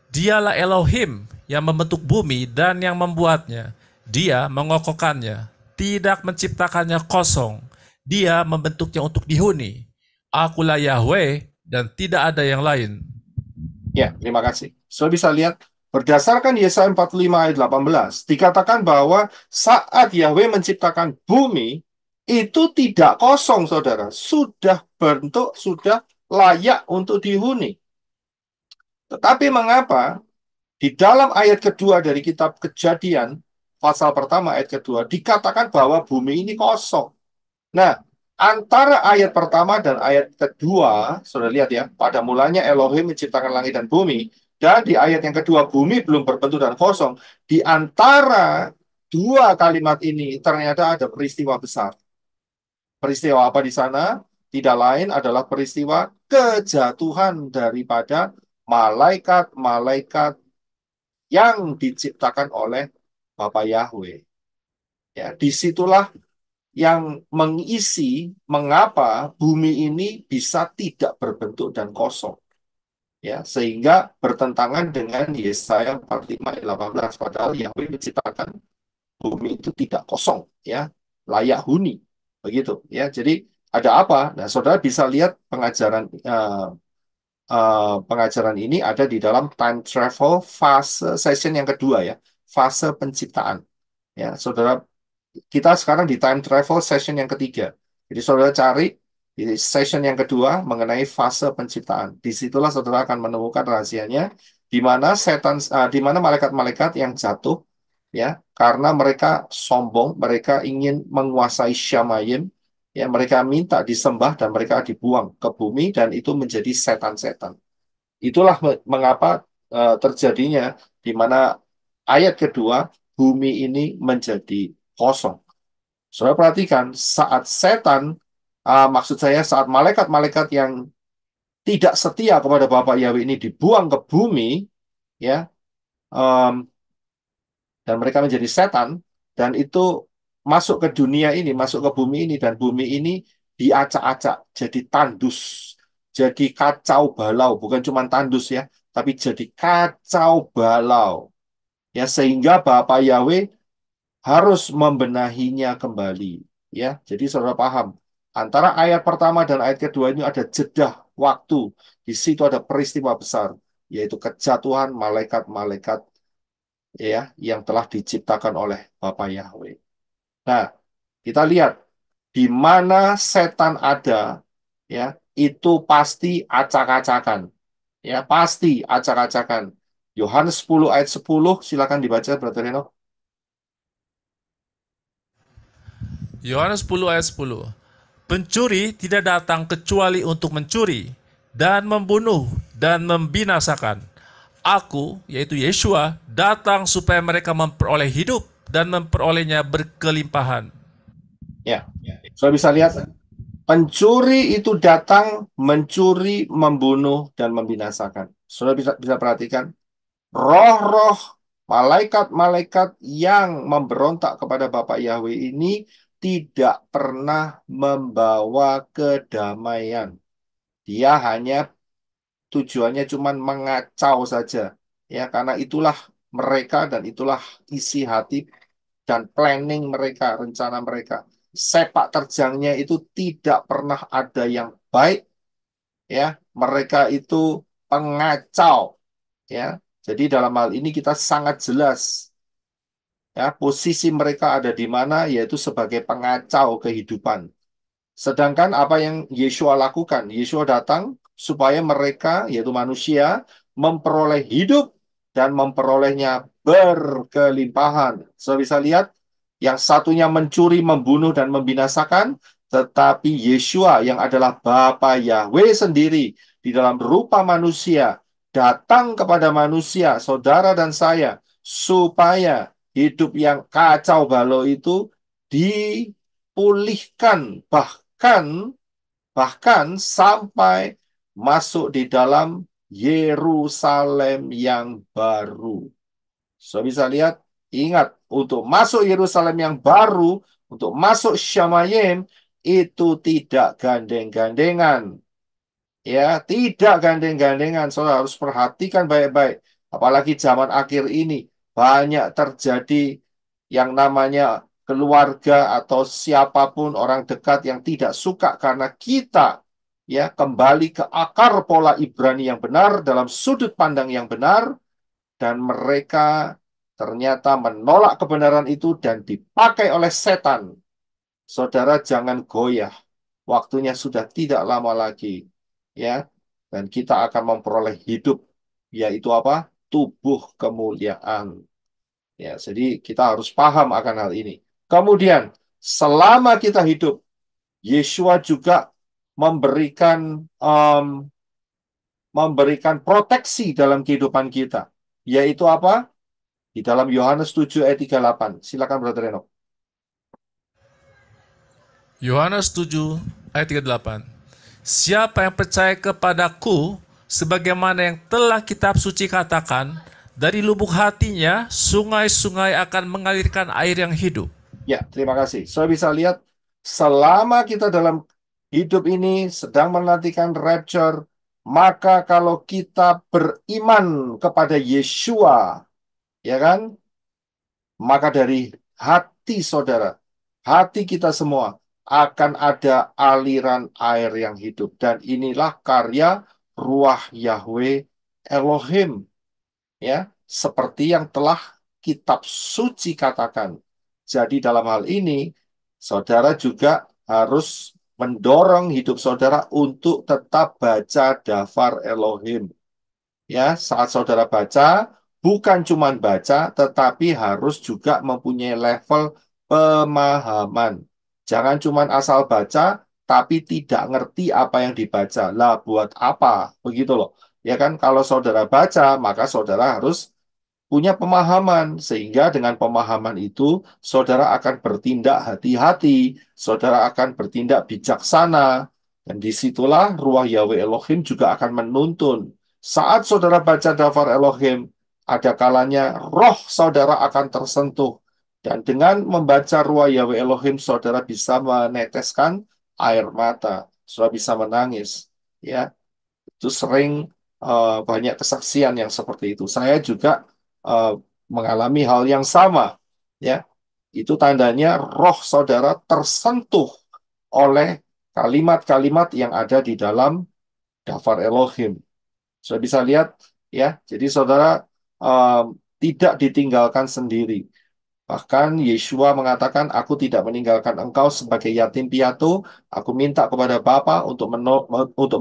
Dialah Elohim yang membentuk bumi dan yang membuatnya. Dia mengokohkannya, tidak menciptakannya kosong. Dia membentuknya untuk dihuni. Akulah Yahweh dan tidak ada yang lain. Ya, terima kasih. Sudah bisa lihat, berdasarkan Yesaya 45 ayat 18, dikatakan bahwa saat Yahweh menciptakan bumi, itu tidak kosong, saudara. Sudah bentuk, sudah layak untuk dihuni. Tetapi mengapa di dalam ayat kedua dari kitab Kejadian, pasal pertama ayat kedua, dikatakan bahwa bumi ini kosong. Nah, antara ayat pertama dan ayat kedua, sudah lihat ya, pada mulanya Elohim menciptakan langit dan bumi, dan di ayat yang kedua, bumi belum berbentuk dan kosong. Di antara dua kalimat ini, ternyata ada peristiwa besar. Peristiwa apa di sana? Tidak lain adalah peristiwa kejatuhan daripada malaikat-malaikat yang diciptakan oleh Bapa Yahweh. Ya, disitulah yang mengisi mengapa bumi ini bisa tidak berbentuk dan kosong. Ya, sehingga bertentangan dengan Yesaya 45 ayat 18, padahal Yahweh menciptakan bumi itu tidak kosong, ya, layak huni. Begitu, ya. Jadi ada apa? Nah, saudara bisa lihat pengajaran ini ada di dalam time travel fase session yang kedua ya, fase penciptaan. Ya, saudara, kita sekarang di time travel session yang ketiga. Jadi saudara cari di session yang kedua mengenai fase penciptaan. Disitulah saudara akan menemukan rahasianya, di mana di mana malaikat-malaikat yang jatuh, ya, karena mereka sombong, mereka ingin menguasai Syamayim, ya, mereka minta disembah dan mereka dibuang ke bumi dan itu menjadi setan-setan. Itulah mengapa terjadinya di mana ayat kedua bumi ini menjadi kosong. Saudara perhatikan saat setan, maksud saya saat malaikat-malaikat yang tidak setia kepada Bapak Yahweh ini dibuang ke bumi, ya, em, dan mereka menjadi setan, dan itu masuk ke dunia ini, masuk ke bumi ini, dan bumi ini diacak-acak, jadi tandus, jadi kacau balau, bukan cuma tandus ya, tapi jadi kacau balau, ya, sehingga Bapak Yahweh harus membenahinya kembali, ya. Jadi saudara paham, antara ayat pertama dan ayat kedua ini ada jeda waktu, di situ ada peristiwa besar, yaitu kejatuhan malaikat-malaikat, ya, yang telah diciptakan oleh Bapa Yahweh. Nah, kita lihat di mana setan ada, ya, itu pasti acak-acakan, ya, pasti acak-acakan. Yohanes 10 ayat 10, silakan dibaca, Brother Reno. Yohanes 10 ayat 10. Pencuri tidak datang kecuali untuk mencuri dan membunuh dan membinasakan. Aku, yaitu Yeshua, datang supaya mereka memperoleh hidup dan memperolehnya berkelimpahan. Ya, Saudara bisa lihat, pencuri itu datang mencuri, membunuh, dan membinasakan. Saudara bisa perhatikan, roh-roh malaikat-malaikat yang memberontak kepada Bapak Yahweh ini tidak pernah membawa kedamaian. Dia hanya tujuannya cuma mengacau saja. Ya, karena itulah mereka dan itulah isi hati dan planning mereka, rencana mereka. Sepak terjangnya itu tidak pernah ada yang baik, ya. Mereka itu pengacau, ya. Jadi dalam hal ini kita sangat jelas, ya, posisi mereka ada di mana, yaitu sebagai pengacau kehidupan. Sedangkan apa yang Yeshua lakukan? Yeshua datang supaya mereka, yaitu manusia, memperoleh hidup dan memperolehnya berkelimpahan. So bisa lihat, yang satunya mencuri, membunuh, dan membinasakan, tetapi Yeshua yang adalah Bapa Yahweh sendiri di dalam rupa manusia, datang kepada manusia, saudara dan saya, supaya hidup yang kacau balau itu dipulihkan, bahkan sampai masuk di dalam Yerusalem yang baru. So bisa lihat, ingat, untuk masuk Yerusalem yang baru, untuk masuk Shamayim, itu tidak gandeng-gandengan. Ya, tidak gandeng-gandengan. Saudara harus perhatikan baik-baik. Apalagi zaman akhir ini, banyak terjadi yang namanya keluarga atau siapapun orang dekat yang tidak suka karena kita, ya, kembali ke akar pola Ibrani yang benar dalam sudut pandang yang benar, dan mereka ternyata menolak kebenaran itu dan dipakai oleh setan. Saudara jangan goyah. Waktunya sudah tidak lama lagi, ya. Dan kita akan memperoleh hidup, yaitu apa? Tubuh kemuliaan. Ya, jadi kita harus paham akan hal ini. Kemudian, selama kita hidup, Yeshua juga memberikan proteksi dalam kehidupan kita. Yaitu apa? Di dalam Yohanes 7 ayat 38. Silakan Brother Enoch. Yohanes 7 ayat 38. Siapa yang percaya kepadaku, sebagaimana yang telah kitab suci katakan, dari lubuk hatinya sungai-sungai akan mengalirkan air yang hidup. Ya, terima kasih. Saya bisa lihat, selama kita dalam hidup ini sedang menantikan rapture, maka kalau kita beriman kepada Yeshua, ya kan, maka dari hati saudara, hati kita semua, akan ada aliran air yang hidup. Dan inilah karya Ruah Yahweh Elohim, ya, seperti yang telah kitab suci katakan. Jadi dalam hal ini, saudara juga harus mendorong hidup saudara untuk tetap baca Dafar Elohim. Ya, saat saudara baca, bukan cuma baca, tetapi harus juga mempunyai level pemahaman. Jangan cuma asal baca, tapi tidak ngerti apa yang dibaca. Lah, buat apa? Begitu loh. Ya kan, kalau saudara baca, maka saudara harus punya pemahaman, sehingga dengan pemahaman itu saudara akan bertindak hati-hati, saudara akan bertindak bijaksana, Dan disitulah ruah Yahweh Elohim juga akan menuntun. Saat saudara baca daftar Elohim, ada kalanya roh saudara akan tersentuh. Dan dengan membaca ruah Yahweh Elohim, saudara bisa meneteskan air mata. Saudara bisa menangis. Ya, itu sering banyak kesaksian yang seperti itu. Saya juga eh, mengalami hal yang sama. Ya, itu tandanya roh saudara tersentuh oleh kalimat-kalimat yang ada di dalam daftar Elohim. Sudah bisa lihat ya. Jadi saudara um, tidak ditinggalkan sendiri. Bahkan Yeshua mengatakan, aku tidak meninggalkan engkau sebagai yatim piatu. Aku minta kepada Bapa untuk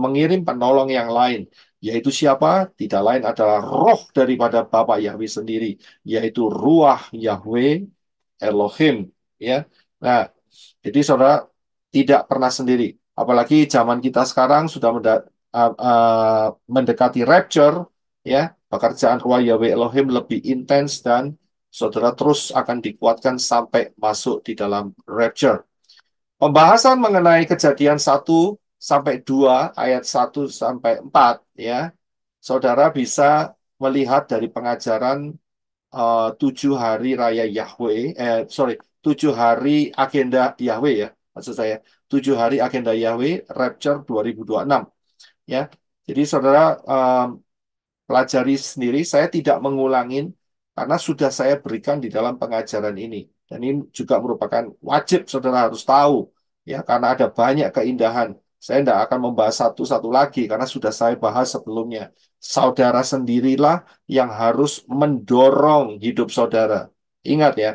mengirim penolong yang lain. Yaitu siapa? Tidak lain adalah roh daripada Bapa Yahweh sendiri. Yaitu ruah Yahweh Elohim. Ya. Nah, jadi saudara tidak pernah sendiri. Apalagi zaman kita sekarang sudah mendekati rapture, ya, pekerjaan ruah Yahweh Elohim lebih intens dan saudara terus akan dikuatkan sampai masuk di dalam rapture. Pembahasan mengenai kejadian 1 sampai 2 ayat 1 sampai 4, ya, saudara bisa melihat dari pengajaran 7 hari raya Yahweh, 7 hari agenda Yahweh ya, maksud saya 7 hari agenda Yahweh Rapture 2026 ya. Jadi saudara pelajari sendiri, saya tidak mengulangin karena sudah saya berikan di dalam pengajaran ini. Dan ini juga merupakan wajib saudara harus tahu ya, karena ada banyak keindahan. Saya tidak akan membahas satu-satu lagi karena sudah saya bahas sebelumnya. Saudara sendirilah yang harus mendorong hidup saudara. Ingat ya,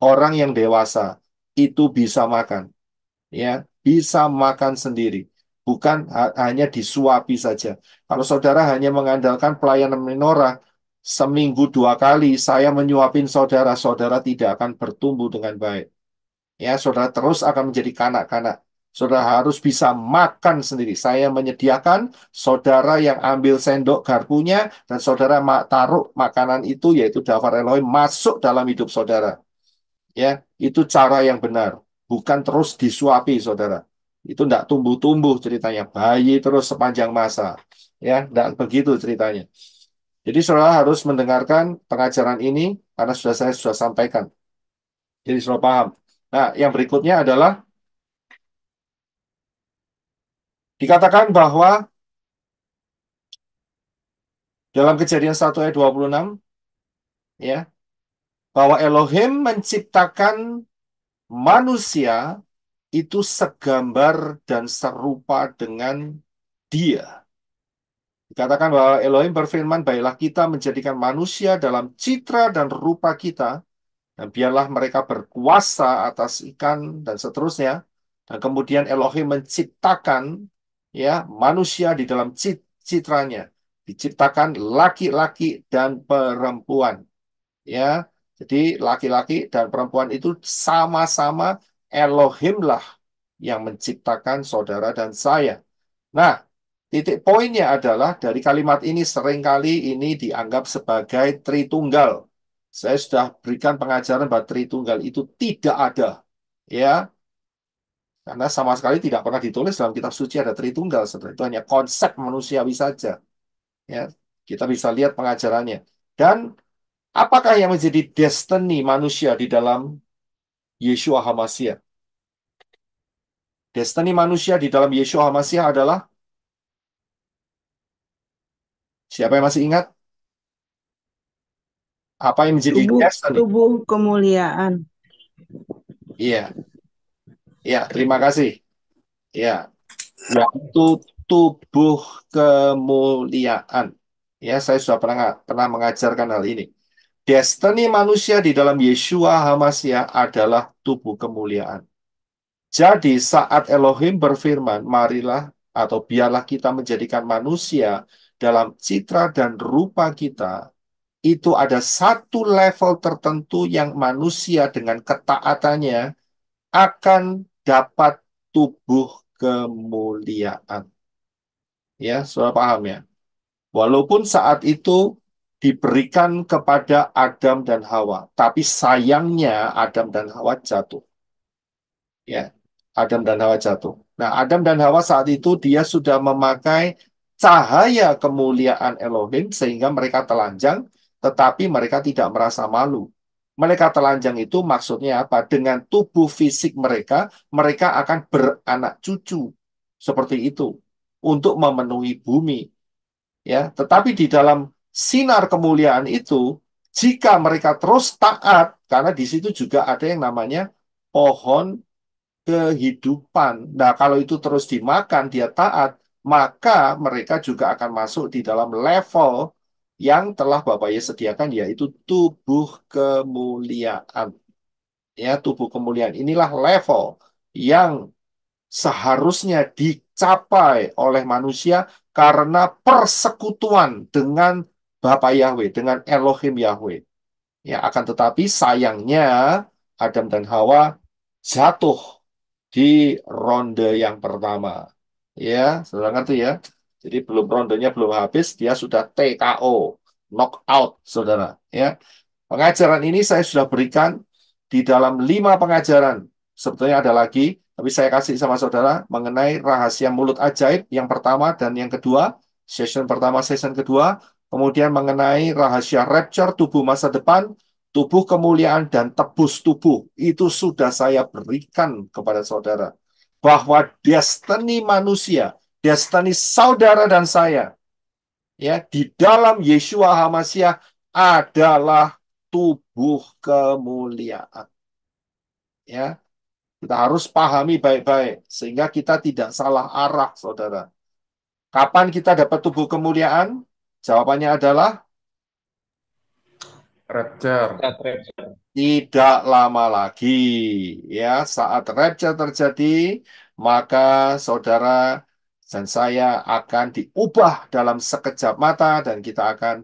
orang yang dewasa itu bisa makan, ya, bisa makan sendiri, bukan hanya disuapi saja. Kalau saudara hanya mengandalkan pelayanan menorah, seminggu 2 kali saya menyuapin saudara, saudara tidak akan bertumbuh dengan baik. Ya, saudara terus akan menjadi kanak-kanak. Saudara harus bisa makan sendiri. Saya menyediakan saudara yang ambil sendok garpunya dan saudara taruh makanan itu, yaitu daftar Elohim, masuk dalam hidup saudara. Ya, itu cara yang benar. Bukan terus disuapi, saudara. Itu tidak tumbuh-tumbuh ceritanya. Bayi terus sepanjang masa. Ya, tidak begitu ceritanya. Jadi saudara harus mendengarkan pengajaran ini karena saya sudah sampaikan. Jadi saudara paham. Nah, yang berikutnya adalah dikatakan bahwa dalam Kejadian 1 ayat 26, ya, bahwa Elohim menciptakan manusia itu segambar dan serupa dengan Dia. Dikatakan bahwa Elohim berfirman, baiklah kita menjadikan manusia dalam citra dan rupa kita, dan biarlah mereka berkuasa atas ikan dan seterusnya. Dan kemudian Elohim menciptakan ya manusia di dalam citranya, diciptakan laki-laki dan perempuan. Ya, jadi laki-laki dan perempuan itu sama-sama Elohim lah yang menciptakan saudara dan saya. Nah, titik poinnya adalah dari kalimat ini seringkali ini dianggap sebagai Tritunggal. Saya sudah berikan pengajaran bahwa Tritunggal itu tidak ada. Ya, karena sama sekali tidak pernah ditulis dalam kitab suci ada Tritunggal. Setelah itu hanya konsep manusiawi saja. Ya, kita bisa lihat pengajarannya. Dan apakah yang menjadi destiny manusia di dalam Yeshua HaMashiach? Destiny manusia di dalam Yeshua HaMashiach adalah, siapa yang masih ingat? Apa yang menjadi destiny? Tubuh kemuliaan. Iya, iya, terima kasih. Ya, yaitu tubuh kemuliaan. Ya, saya sudah pernah mengajarkan hal ini. Destiny manusia di dalam Yeshua HaMashiach adalah tubuh kemuliaan. Jadi saat Elohim berfirman, marilah atau biarlah kita menjadikan manusia dalam citra dan rupa kita, itu ada satu level tertentu yang manusia dengan ketaatannya akan dapat tubuh kemuliaan. Ya, sudah paham ya? Walaupun saat itu diberikan kepada Adam dan Hawa, tapi sayangnya Adam dan Hawa jatuh. Ya, Adam dan Hawa jatuh. Nah, Adam dan Hawa saat itu dia sudah memakai cahaya kemuliaan Elohim sehingga mereka telanjang, tetapi mereka tidak merasa malu. Mereka telanjang itu maksudnya apa? Dengan tubuh fisik mereka, mereka akan beranak cucu. Seperti itu. Untuk memenuhi bumi. Ya, tetapi di dalam sinar kemuliaan itu, jika mereka terus taat, karena di situ juga ada yang namanya pohon kehidupan. Nah, kalau itu terus dimakan, dia taat, maka mereka juga akan masuk di dalam level yang telah Bapak Yesus sediakan, yaitu tubuh kemuliaan. Ya, tubuh kemuliaan. Inilah level yang seharusnya dicapai oleh manusia karena persekutuan dengan Bapa Yahweh, dengan Elohim Yahweh. Ya, akan tetapi sayangnya Adam dan Hawa jatuh di ronde yang pertama. Ya, saudara ngerti ya? Jadi belum rondenya belum habis, dia sudah TKO, knock out, saudara. Ya, pengajaran ini saya sudah berikan di dalam 5 pengajaran. Sebetulnya ada lagi, tapi saya kasih sama saudara mengenai rahasia mulut ajaib yang pertama dan yang kedua, session pertama, session kedua, kemudian mengenai rahasia rapture tubuh masa depan, tubuh kemuliaan dan tebus tubuh. Itu sudah saya berikan kepada saudara. Bahwa destiny manusia, destiny saudara dan saya, ya, di dalam Yeshua HaMasyiah adalah tubuh kemuliaan. Ya, kita harus pahami baik-baik sehingga kita tidak salah arah, saudara. Kapan kita dapat tubuh kemuliaan? Jawabannya adalah Rapture. tidak lama lagi. Ya, saat rapture terjadi, maka saudara dan saya akan diubah dalam sekejap mata dan kita akan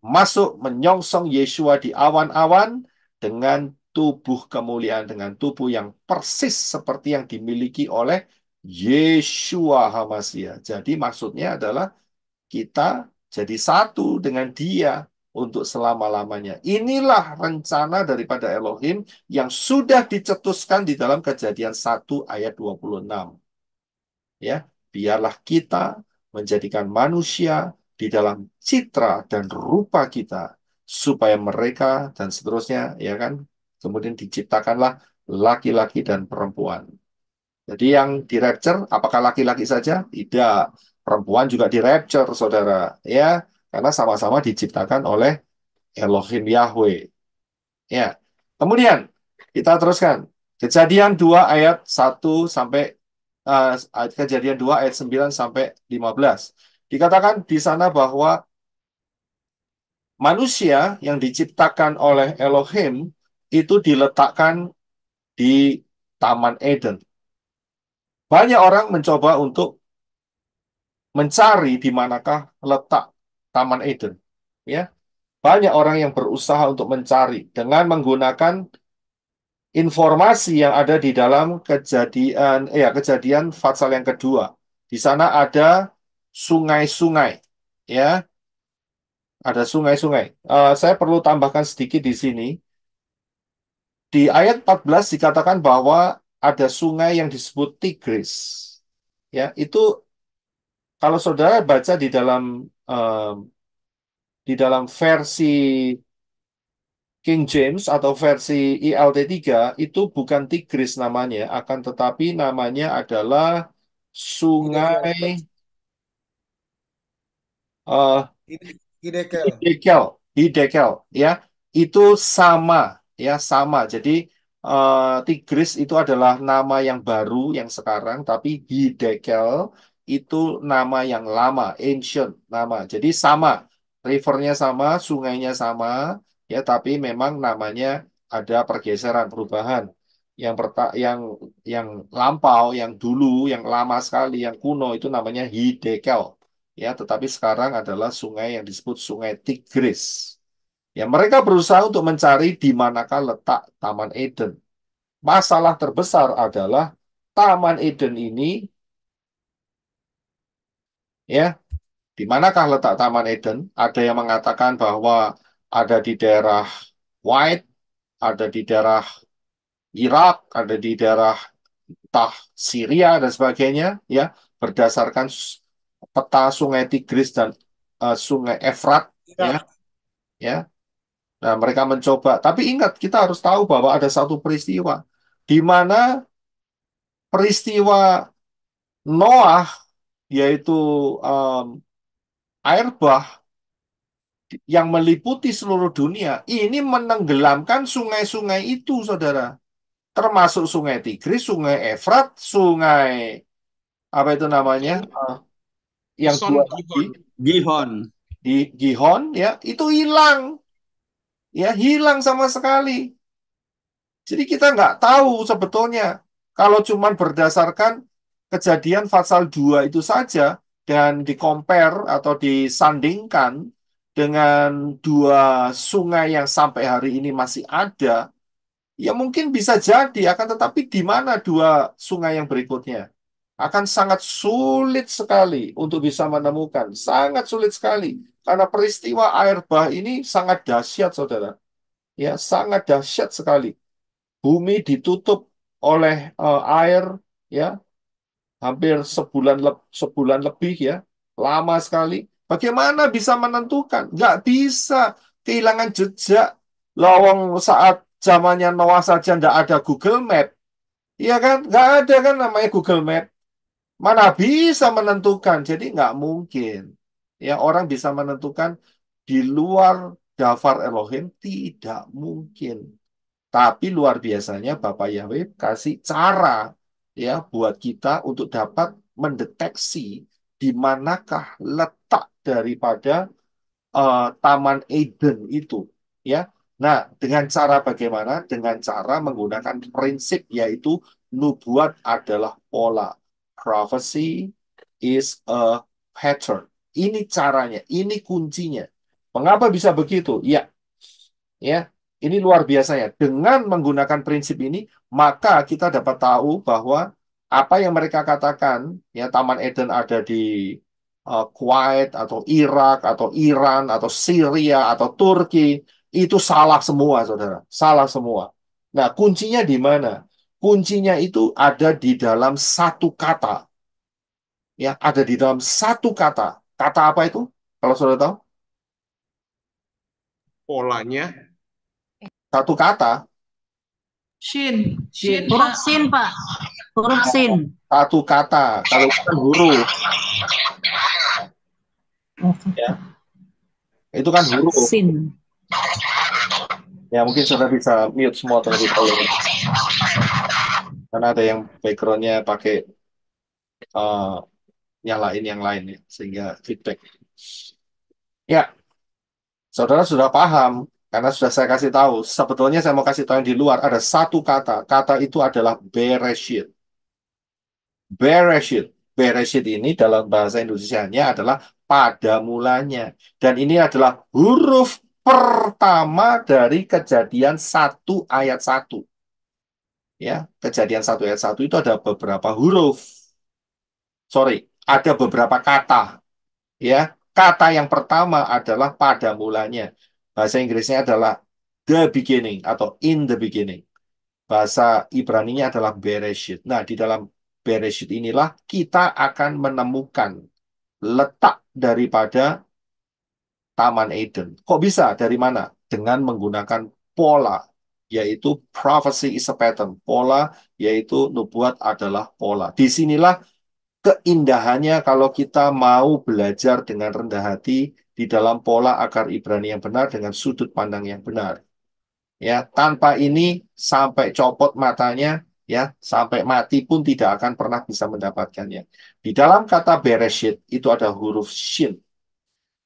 masuk menyongsong Yeshua di awan-awan dengan tubuh kemuliaan, dengan tubuh yang persis seperti yang dimiliki oleh Yeshua HaMasyiah. Jadi maksudnya adalah kita jadi satu dengan Dia untuk selama-lamanya. Inilah rencana daripada Elohim yang sudah dicetuskan di dalam Kejadian 1 ayat 26. Ya, biarlah kita menjadikan manusia di dalam citra dan rupa kita supaya mereka dan seterusnya, ya kan, kemudian diciptakanlah laki-laki dan perempuan. Jadi yang di rapture apakah laki-laki saja? Tidak. Perempuan juga di rapture, saudara. Ya, karena sama-sama diciptakan oleh Elohim Yahweh. Ya. Kemudian kita teruskan. Kejadian 2 ayat 1 sampai Kejadian 2 ayat 9 sampai 15. Dikatakan di sana bahwa manusia yang diciptakan oleh Elohim itu diletakkan di Taman Eden. Banyak orang mencoba untuk mencari di manakah letak Taman Eden. Ya, banyak orang yang berusaha untuk mencari dengan menggunakan informasi yang ada di dalam kejadian pasal yang kedua. Di sana ada sungai-sungai, ya, ada sungai-sungai. Saya perlu tambahkan sedikit di sini. Di ayat 14 dikatakan bahwa ada sungai yang disebut Tigris. Ya, itu kalau saudara baca di dalam versi King James atau versi ILT3 itu bukan Tigris namanya, akan tetapi namanya adalah Sungai eh, Hidekel, Hidekel, ya, itu sama, ya sama. Jadi Tigris itu adalah nama yang baru yang sekarang, tapi Hidekel itu nama yang lama, ancient nama. Jadi sama, rivernya sama, sungainya sama, ya, tapi memang namanya ada pergeseran, perubahan. Yang lampau, yang dulu, yang lama sekali, yang kuno itu namanya Hidekel. Ya, tetapi sekarang adalah sungai yang disebut Sungai Tigris. Ya, mereka berusaha untuk mencari di manakah letak Taman Eden. Masalah terbesar adalah Taman Eden ini, ya, di manakah letak Taman Eden? Ada yang mengatakan bahwa ada di daerah White, ada di daerah Irak, ada di daerah entah Syria dan sebagainya, ya, berdasarkan peta Sungai Tigris dan Sungai Efrat, ya, ya. Nah, mereka mencoba. Tapi ingat, kita harus tahu bahwa ada satu peristiwa di mana peristiwa Noah, yaitu air bah yang meliputi seluruh dunia, ini menenggelamkan sungai-sungai itu, saudara. Termasuk Sungai Tigris, Sungai Efrat, Sungai apa itu namanya? Yang Gison, dua Gihon. tadi Gihon. di Gihon, ya, itu hilang, ya, hilang sama sekali. Jadi kita nggak tahu sebetulnya kalau cuman berdasarkan kejadian pasal 2 itu saja dan di-compare atau disandingkan dengan dua sungai yang sampai hari ini masih ada, ya mungkin bisa jadi, akan tetapi di mana dua sungai yang berikutnya? Akan sangat sulit sekali untuk bisa menemukan. Sangat sulit sekali. Karena peristiwa air bah ini sangat dahsyat, saudara. Ya, sangat dahsyat sekali. Bumi ditutup oleh air, ya, hampir sebulan lebih, ya, lama sekali. Bagaimana bisa menentukan? Nggak bisa, kehilangan jejak. Lawang saat zamannya Noah saja nggak ada Google Map, iya kan? Nggak ada kan namanya Google Map. Mana bisa menentukan? Jadi nggak mungkin. Ya, orang bisa menentukan di luar daftar Elohim, tidak mungkin. Tapi luar biasanya Bapak Yahweh kasih cara, ya, buat kita untuk dapat mendeteksi di manakah letak daripada Taman Eden itu, ya. Nah, dengan cara bagaimana? Dengan cara menggunakan prinsip, yaitu nubuat adalah pola. Prophecy is a pattern. Ini caranya, ini kuncinya. Mengapa bisa begitu? Ya, ya, ini luar biasanya. Dengan menggunakan prinsip ini, maka kita dapat tahu bahwa apa yang mereka katakan, ya, Taman Eden ada di Kuwait atau Irak atau Iran atau Syria atau Turki, itu salah semua, saudara. Salah semua. Nah, kuncinya di mana? Kuncinya itu ada di dalam satu kata. Ya, ada di dalam satu kata. Kata apa itu? Kalau saudara tahu? Polanya. Satu kata. Sin. Huruf sin, Pak. Huruf sin. Satu kata. Kalau bukan huruf. Ya. Itu kan huruf. Sin. Ya, mungkin saudara bisa mute semua terlebih dahulu. Karena ada yang backgroundnya pakai nyalain yang lain, ya, sehingga feedback. Ya, saudara sudah paham karena sudah saya kasih tahu. Sebetulnya saya mau kasih tahu yang di luar ada satu kata. Kata itu adalah Bereshit. Bereshit. Bereshit ini dalam bahasa Indonesianya adalah pada mulanya. Dan ini adalah huruf pertama dari Kejadian 1 ayat 1. Ya, Kejadian 1 ayat 1 itu ada beberapa huruf. Sorry, ada beberapa kata. Ya, kata yang pertama adalah pada mulanya. Bahasa Inggrisnya adalah the beginning atau in the beginning. Bahasa Ibraninya adalah Bereshit. Nah, di dalam Bereshit inilah kita akan menemukan letak daripada Taman Eden. Kok bisa? Dari mana? Dengan menggunakan pola, yaitu prophecy is a pattern. Pola, yaitu nubuat adalah pola. Disinilah keindahannya kalau kita mau belajar dengan rendah hati di dalam pola akar Ibrani yang benar dengan sudut pandang yang benar. Ya, tanpa ini sampai copot matanya, ya, sampai mati pun tidak akan pernah bisa mendapatkannya. Di dalam kata Bereshit itu ada huruf Shin.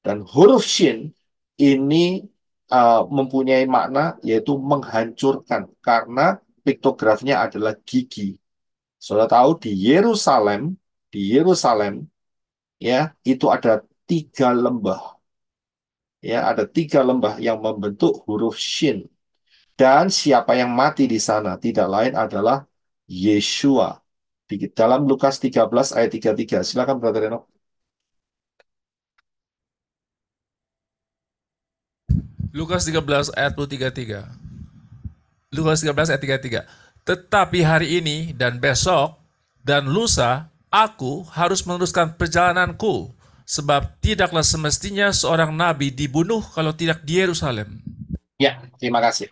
Dan huruf Shin ini mempunyai makna yaitu menghancurkan karena piktografnya adalah gigi. Saudara tahu di Yerusalem, ya, itu ada 3 lembah. Ya, ada 3 lembah yang membentuk huruf Shin. Dan siapa yang mati di sana tidak lain adalah Yeshua. Di dalam Lukas 13 ayat 33. Silakan Brother Enoch. Lukas 13 ayat 33. Lukas 13 ayat 33. Tetapi hari ini dan besok dan lusa, aku harus meneruskan perjalananku, sebab tidaklah semestinya seorang nabi dibunuh kalau tidak di Yerusalem. Ya, terima kasih.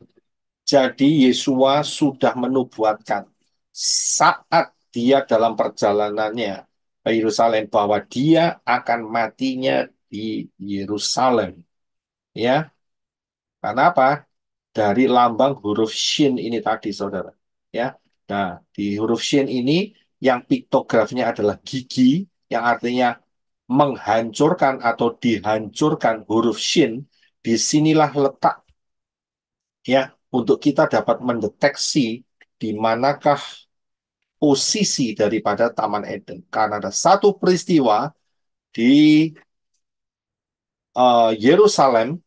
Jadi Yesua sudah menubuatkan saat dia dalam perjalanannya ke Yerusalem bahwa dia akan matinya di Yerusalem. Ya, karena apa? Dari lambang huruf Shin ini tadi, saudara. Ya, nah di huruf Shin ini yang piktografinya adalah gigi, yang artinya menghancurkan atau dihancurkan huruf Shin. Disinilah letak ya untuk kita dapat mendeteksi di manakah posisi daripada Taman Eden. Karena ada satu peristiwa di Yerusalem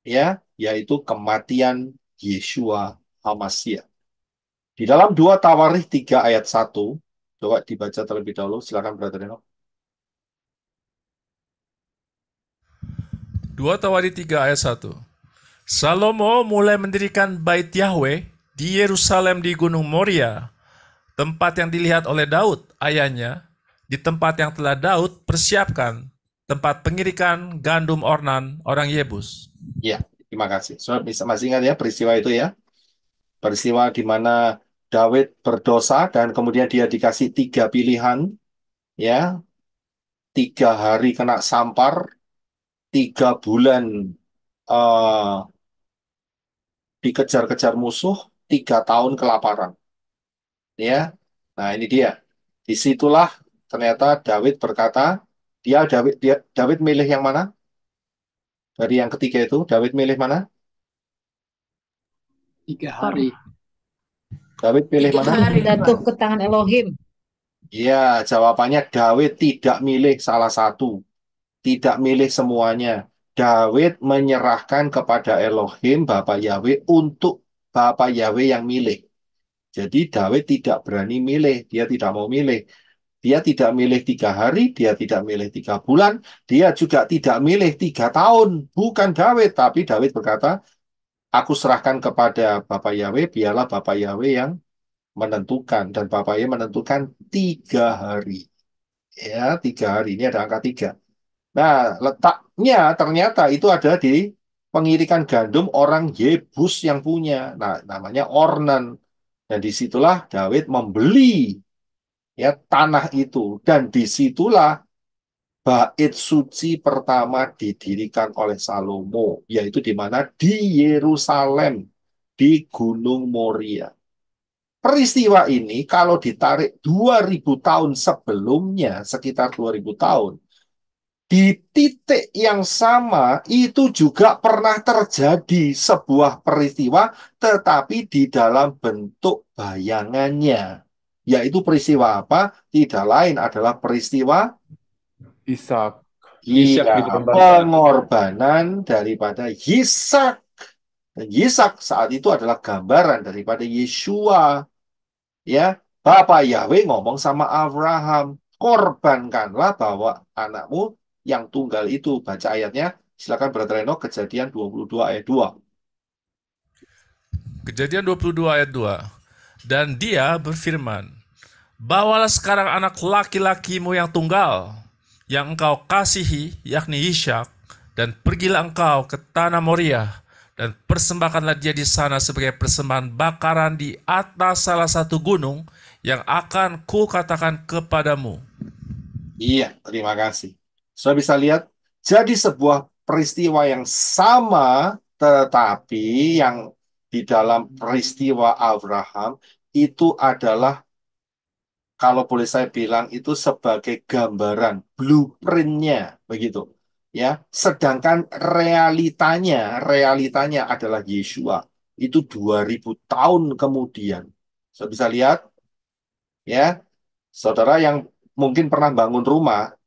ya, yaitu kematian Yeshua HaMashiach. Di dalam 2 Tawarikh 3 ayat 1, coba dibaca terlebih dahulu, silakan Brother Enoch. 2 Tawarikh 3 ayat 1. Salomo mulai mendirikan bait Yahweh di Yerusalem di Gunung Moria, tempat yang dilihat oleh Daud, ayahnya, di tempat yang telah Daud persiapkan, tempat pengirikan gandum Ornan, orang Yebus. Ya, terima kasih. Saudara masih ingat ya peristiwa itu ya? Peristiwa di mana Daud berdosa dan kemudian dia dikasih 3 pilihan, ya, 3 hari kena sampar, 3 bulan eh, dikejar-kejar musuh, 3 tahun kelaparan. Ya, nah ini dia. Disitulah ternyata Daud berkata, Daud milih yang mana? Dari yang ketiga itu, Daud milih mana? 3 hari. Daud pilih mana? Jatuh ke tangan Elohim. Ya, jawabannya Daud tidak milih salah satu. Tidak milih semuanya. Daud menyerahkan kepada Elohim, Bapa Yahweh, untuk Bapa Yahweh yang milih. Jadi Daud tidak berani milih, dia tidak mau milih. Dia tidak milih 3 hari, dia tidak milih 3 bulan, dia juga tidak milih 3 tahun. Bukan Daud, tapi Daud berkata, aku serahkan kepada Bapa Yahweh, biarlah Bapa Yahweh yang menentukan. Dan Bapa Yahweh menentukan 3 hari. Ya, 3 hari, ini ada angka 3. Nah, letaknya ternyata itu ada di pengirikan gandum orang Yebus yang punya. Nah, namanya Ornan. Dan disitulah Daud membeli ya tanah itu. Dan disitulah bait suci pertama didirikan oleh Salomo, yaitu di mana? Di Yerusalem, di Gunung Moria. Peristiwa ini kalau ditarik 2000 tahun sebelumnya, sekitar 2000 tahun, di titik yang sama itu juga pernah terjadi sebuah peristiwa, tetapi di dalam bentuk bayangannya. Yaitu peristiwa apa? Tidak lain adalah peristiwa Ishak. Ishak iya, dikorbankan. pengorbanan daripada Yisak. Dan Yisak saat itu adalah gambaran daripada Yeshua. Ya, Bapak Yahweh ngomong sama Abraham, korbankanlah bahwa anakmu yang tunggal itu. Baca ayatnya, silakan Brother Enoch, Kejadian 22 ayat 2. Kejadian 22 ayat 2. Dan dia berfirman, bawalah sekarang anak laki-lakimu yang tunggal, yang engkau kasihi, yakni Ishak, dan pergilah engkau ke tanah Moria, dan persembahkanlah dia di sana sebagai persembahan bakaran di atas salah satu gunung yang akan kukatakan kepadamu. Iya, terima kasih. Sudah bisa lihat, jadi sebuah peristiwa yang sama, tetapi yang di dalam peristiwa Abraham itu adalah, kalau boleh saya bilang, itu sebagai gambaran, blueprintnya, begitu. Ya, sedangkan realitanya adalah Yeshua. Itu 2000 tahun kemudian. Sudah bisa lihat, ya, saudara yang mungkin pernah bangun rumah,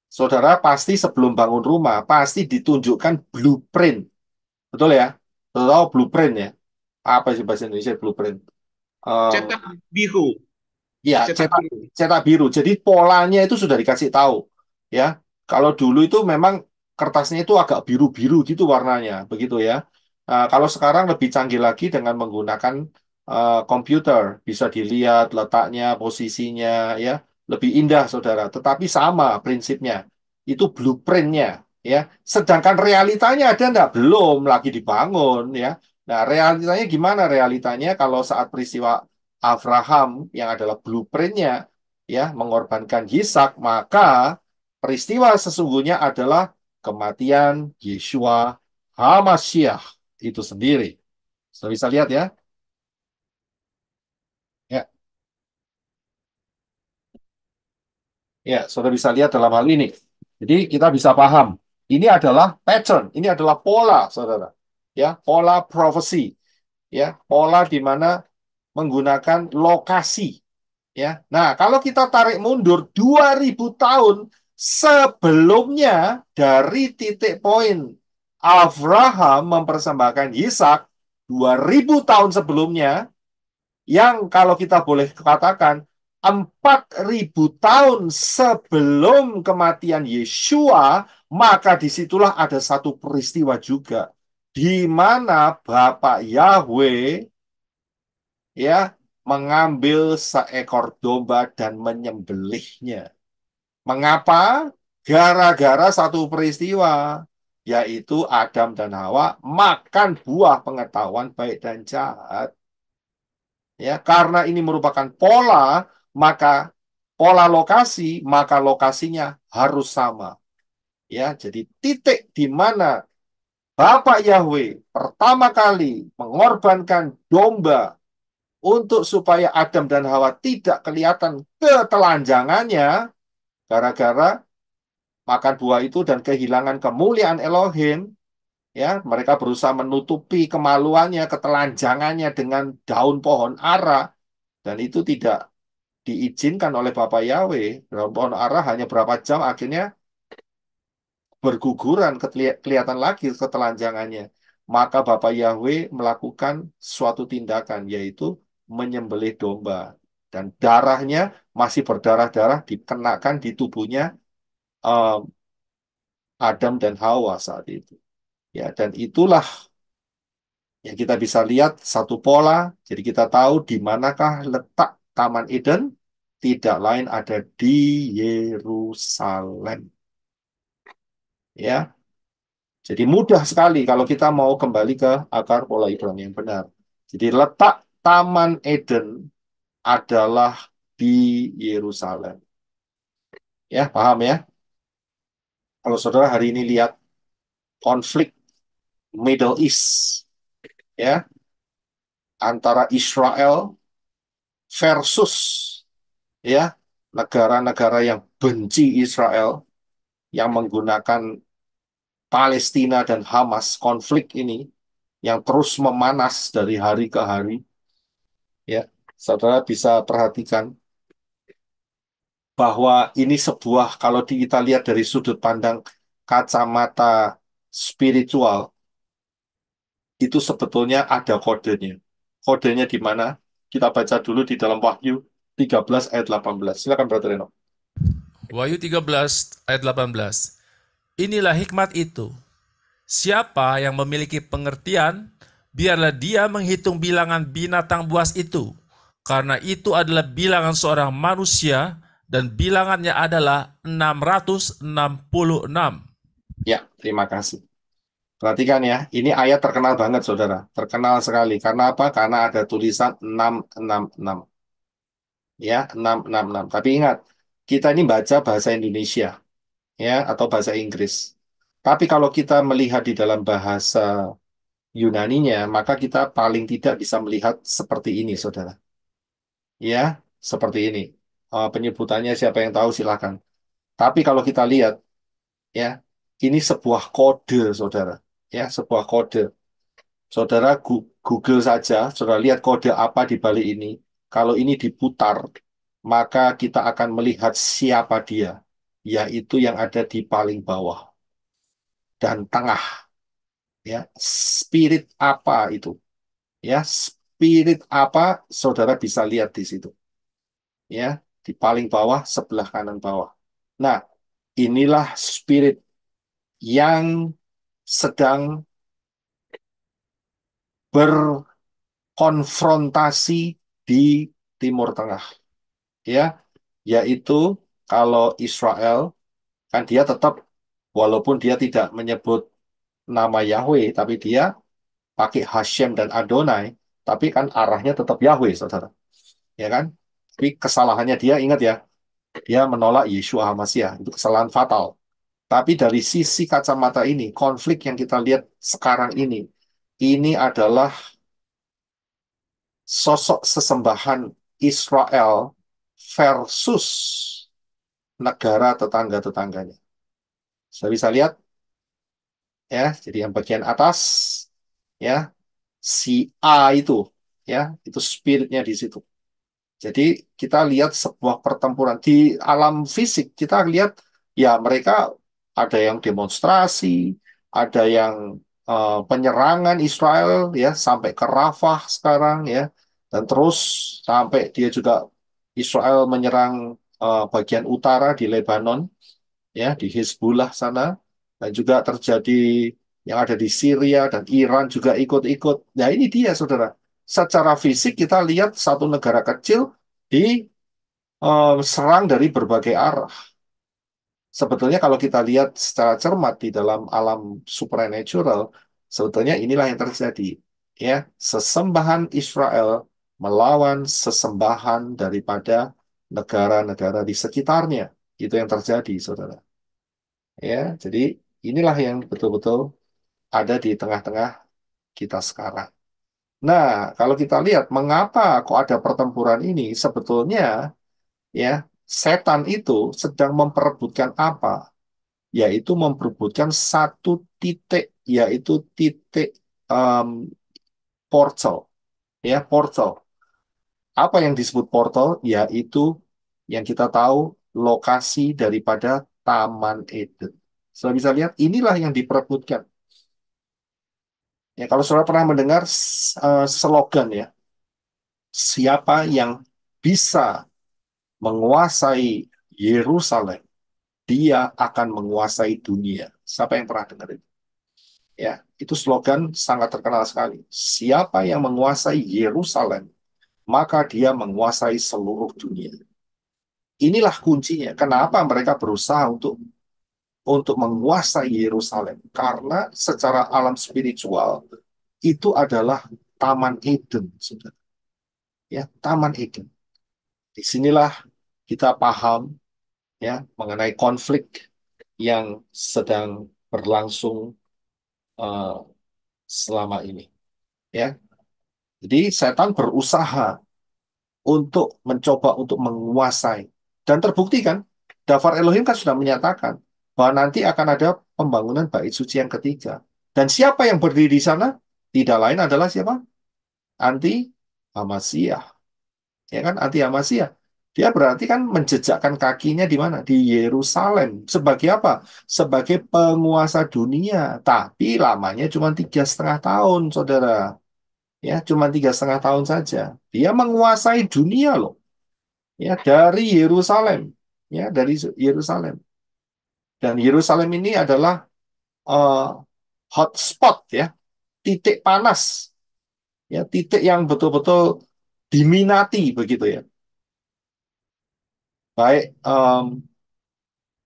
saudara pasti sebelum bangun rumah, pasti ditunjukkan blueprint. Betul ya? Tahu blueprint ya? Apa sih bahasa Indonesia blueprint? Cetak biru. Ya, Cetak cetak, biru. cetak biru. Jadi polanya itu sudah dikasih tahu. Ya, kalau dulu itu memang kertasnya itu agak biru-biru gitu warnanya, begitu ya. Kalau sekarang lebih canggih lagi dengan menggunakan komputer, bisa dilihat letaknya, posisinya, ya, lebih indah, saudara. Tetapi sama prinsipnya, itu blueprintnya, ya. Sedangkan realitanya ada enggak? Belum, lagi dibangun, ya. Nah, realitanya gimana? Realitanya kalau saat peristiwa Abraham yang adalah blueprintnya, ya, mengorbankan Yisak, maka peristiwa sesungguhnya adalah kematian Yeshua HaMashiach itu sendiri. Sudah bisa lihat ya? Ya, ya, sudah bisa lihat dalam hal ini. Jadi kita bisa paham. Ini adalah pattern, ini adalah pola, saudara. Ya, pola prophecy. Ya, pola di mana menggunakan lokasi. Ya, nah kalau kita tarik mundur 2000 tahun sebelumnya dari titik poin Abraham mempersembahkan Yisak 2000 tahun sebelumnya, yang kalau kita boleh katakan 4000 tahun sebelum kematian Yeshua, maka disitulah ada satu peristiwa juga di mana Bapak Yahweh, ya, mengambil seekor domba dan menyembelihnya. Mengapa? Gara-gara satu peristiwa, yaitu Adam dan Hawa makan buah pengetahuan baik dan jahat. Ya, karena ini merupakan pola, maka pola lokasi, maka lokasinya harus sama. Ya, jadi titik di mana Bapak Yahweh pertama kali mengorbankan domba untuk supaya Adam dan Hawa tidak kelihatan ketelanjangannya gara-gara makan buah itu dan kehilangan kemuliaan Elohim, ya, mereka berusaha menutupi kemaluannya, ketelanjangannya dengan daun pohon ara, dan itu tidak diizinkan oleh Bapak Yahweh. Daun pohon ara hanya berapa jam akhirnya berguguran, kelihatan lagi ketelanjangannya. Maka Bapak Yahweh melakukan suatu tindakan, yaitu menyembelih domba. Dan darahnya masih berdarah-darah dikenakan di tubuhnya um, Adam dan Hawa saat itu. Ya, dan itulah yang kita bisa lihat satu pola. Jadi kita tahu di manakah letak Taman Eden, tidak lain ada di Yerusalem. Ya, jadi mudah sekali kalau kita mau kembali ke akar pola Ibrani yang benar. Jadi letak Taman Eden adalah di Yerusalem. Ya, paham ya? Kalau saudara hari ini lihat konflik Middle East, ya, antara Israel versus, ya, negara-negara yang benci Israel, yang menggunakan Palestina dan Hamas, konflik ini yang terus memanas dari hari ke hari, ya, saudara bisa perhatikan bahwa ini sebuah, kalau kita lihat dari sudut pandang kacamata spiritual, itu sebetulnya ada kodenya. Kodenya di mana? Kita baca dulu di dalam Wahyu 13 ayat 18. Silakan Brother Reno. Wahyu 13 ayat 18. Inilah hikmat itu. Siapa yang memiliki pengertian, biarlah dia menghitung bilangan binatang buas itu, karena itu adalah bilangan seorang manusia, dan bilangannya adalah 666. Ya, terima kasih. Perhatikan ya, ini ayat terkenal banget, saudara. Terkenal sekali. Karena apa? Karena ada tulisan 666. Ya, 666. Tapi ingat, kita ini baca bahasa Indonesia, ya, atau bahasa Inggris. Tapi kalau kita melihat di dalam bahasa Yunaninya, maka kita paling tidak bisa melihat seperti ini, saudara. Ya, seperti ini. Penyebutannya siapa yang tahu silakan. Tapi kalau kita lihat, ya, ini sebuah kode, saudara. Ya, sebuah kode. Saudara Google saja, saudara lihat kode apa di balik ini. Kalau ini diputar, maka kita akan melihat siapa dia, yaitu yang ada di paling bawah dan tengah. Ya, spirit apa itu? Ya, spirit apa? Saudara bisa lihat di situ. Ya, di paling bawah, sebelah kanan bawah. Nah, inilah spirit yang sedang konfrontasi di Timur Tengah, ya, yaitu kalau Israel kan dia tetap walaupun dia tidak menyebut nama Yahweh, tapi dia pakai Hashem dan Adonai, tapi kan arahnya tetap Yahweh, saudara, ya kan? Tapi kesalahannya dia, ingat ya, dia menolak Yeshua HaMashiach, itu kesalahan fatal. Tapi dari sisi kacamata ini, konflik yang kita lihat sekarang ini adalah sosok sesembahan Israel versus negara tetangga-tetangganya. Saya bisa lihat, ya, jadi yang bagian atas, ya, si A itu spiritnya di situ. Jadi kita lihat sebuah pertempuran di alam fisik, kita lihat ya mereka ada yang demonstrasi, ada yang penyerangan Israel ya sampai ke Rafah sekarang ya, dan terus sampai dia juga Israel menyerang bagian utara di Lebanon ya di Hezbollah sana, dan juga terjadi yang ada di Syria dan Iran juga ikut-ikut. Nah ini dia saudara. Secara fisik kita lihat satu negara kecil diserang dari berbagai arah. Sebetulnya kalau kita lihat secara cermat di dalam alam supernatural, sebetulnya inilah yang terjadi. Ya, sesembahan Israel melawan sesembahan daripada negara-negara di sekitarnya. Itu yang terjadi, saudara. Ya, jadi inilah yang betul-betul ada di tengah-tengah kita sekarang. Nah, kalau kita lihat mengapa kok ada pertempuran ini, sebetulnya ya setan itu sedang memperebutkan apa? Yaitu memperebutkan satu titik, yaitu titik portal, ya portal. Apa yang disebut portal? Yaitu yang kita tahu lokasi daripada Taman Eden. Sudah bisa lihat, inilah yang diperebutkan. Ya, kalau saudara pernah mendengar slogan ya, siapa yang bisa menguasai Yerusalem, dia akan menguasai dunia. Siapa yang pernah dengar itu? Ya, itu slogan sangat terkenal sekali. Siapa yang menguasai Yerusalem, maka dia menguasai seluruh dunia. Inilah kuncinya. Kenapa mereka berusaha untuk menguasai Yerusalem? Karena secara alam spiritual itu adalah Taman Eden, saudara. Ya, Taman Eden. Disinilah kita paham ya mengenai konflik yang sedang berlangsung eh, selama ini. Ya, jadi setan berusaha untuk mencoba untuk menguasai dan terbukti kan, Dafar Elohim kan sudah menyatakan bahwa nanti akan ada pembangunan bait suci yang ketiga. Dan siapa yang berdiri di sana? Tidak lain adalah siapa? Anti Hamasiyah. Ya kan, anti Hamasiyah. Dia berarti kan menjejakkan kakinya di mana? Di Yerusalem. Sebagai apa? Sebagai penguasa dunia. Tapi lamanya cuma 3,5 tahun, saudara. Ya, cuma 3,5 tahun saja. Dia menguasai dunia loh. Ya, dari Yerusalem. Ya, dari Yerusalem. Dan Yerusalem ini adalah eh, hotspot ya, titik panas. Ya, titik yang betul-betul diminati begitu ya. Baik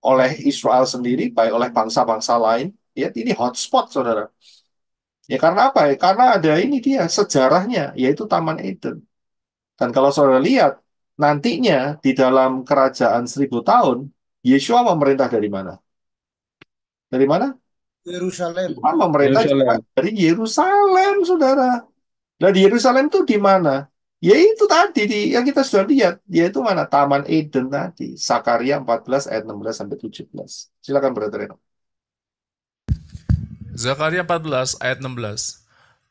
oleh Israel sendiri, baik oleh bangsa-bangsa lain, ya ini hotspot, saudara. Ya karena apa ya? Karena ada ini dia sejarahnya, yaitu Taman Eden. Dan kalau saudara lihat, nantinya di dalam kerajaan 1.000 tahun, Yeshua memerintah dari mana? Dari mana? Yerusalem. Tuhan memerintah juga dari Yerusalem, saudara. Nah di Yerusalem itu di mana? Ya itu tadi yang kita sudah lihat, yaitu mana? Taman Eden tadi. Sakaria 14 ayat 16 sampai 17. Silakan Brother Reno. Zakaria 14 ayat 16.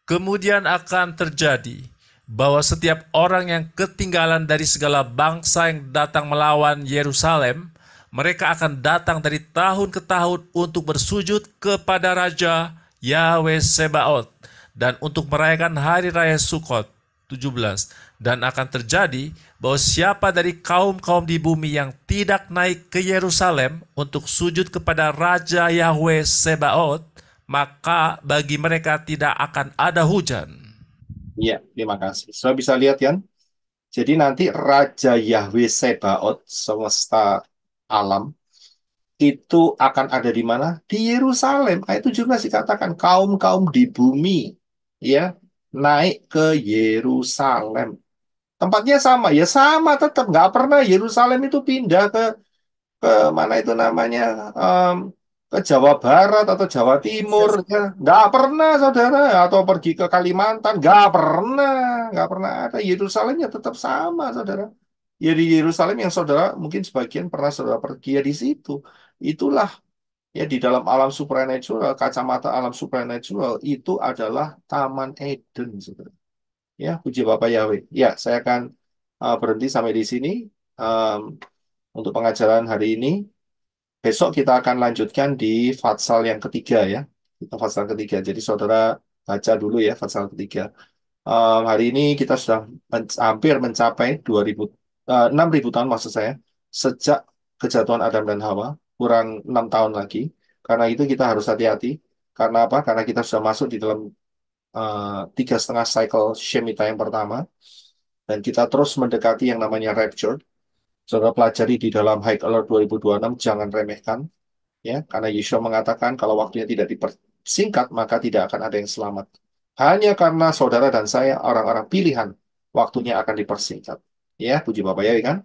Kemudian akan terjadi bahwa setiap orang yang ketinggalan dari segala bangsa yang datang melawan Yerusalem, mereka akan datang dari tahun ke tahun untuk bersujud kepada Raja Yahweh Sebaot dan untuk merayakan Hari Raya Sukkot 17. Dan akan terjadi bahwa siapa dari kaum-kaum di bumi yang tidak naik ke Yerusalem untuk sujud kepada Raja Yahweh Sebaot, maka bagi mereka tidak akan ada hujan. Iya, terima kasih. Sudah bisa lihat kan? Jadi nanti Raja Yahweh Sebaot semesta alam itu akan ada di mana? Di Yerusalem. Itu juga sih katakan kaum-kaum di bumi ya naik ke Yerusalem. Tempatnya sama ya sama tetap nggak pernah Yerusalem itu pindah ke mana itu namanya em, ke Jawa Barat atau Jawa Timur ya nggak pernah saudara atau pergi ke Kalimantan nggak pernah ada Yerusalemnya tetap sama saudara ya di Yerusalem yang saudara mungkin sebagian pernah saudara pergi ya di situ itulah ya di dalam alam supernatural kacamata alam supernatural itu adalah Taman Eden saudara ya puji Bapak Yahweh ya saya akan berhenti sampai di sini. Em, untuk pengajaran hari ini. Besok kita akan lanjutkan di Fatsal yang ketiga ya. Kita Fatsal ketiga. Jadi saudara baca dulu ya Fatsal ketiga. Hari ini kita sudah hampir mencapai 6.000 tahun maksud saya. Sejak kejatuhan Adam dan Hawa. Kurang 6 tahun lagi. Karena itu kita harus hati-hati. Karena apa? Karena kita sudah masuk di dalam 3,5 cycle Shemitah yang pertama. Dan kita terus mendekati yang namanya Rapture. Saudara pelajari di dalam High Alert 2026, jangan remehkan. Ya, karena Yeshua mengatakan kalau waktunya tidak dipersingkat, maka tidak akan ada yang selamat. Hanya karena saudara dan saya orang-orang pilihan, waktunya akan dipersingkat. Ya, puji Bapak ya kan?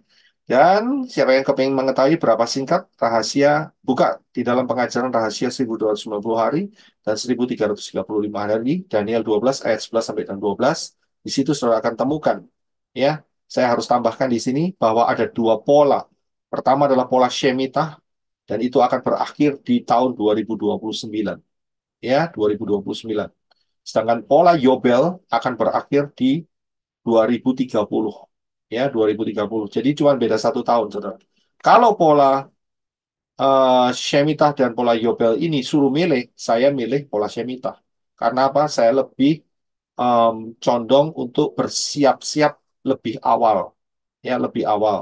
Dan siapa yang kepingin mengetahui berapa singkat rahasia, buka di dalam pengajaran rahasia 1290 hari dan 1335 hari, Daniel 12 ayat 11 sampai dan 12. Di situ saudara akan temukan. Ya, saya harus tambahkan di sini bahwa ada dua pola. Pertama adalah pola Shemitah, dan itu akan berakhir di tahun 2029 ya 2029 sedangkan pola Yobel akan berakhir di 2030 ya 2030 jadi cuma beda 1 tahun saudara kalau pola Shemitah dan pola Yobel ini suruh milih saya milih pola Shemitah karena apa saya lebih condong untuk bersiap-siap lebih awal ya lebih awal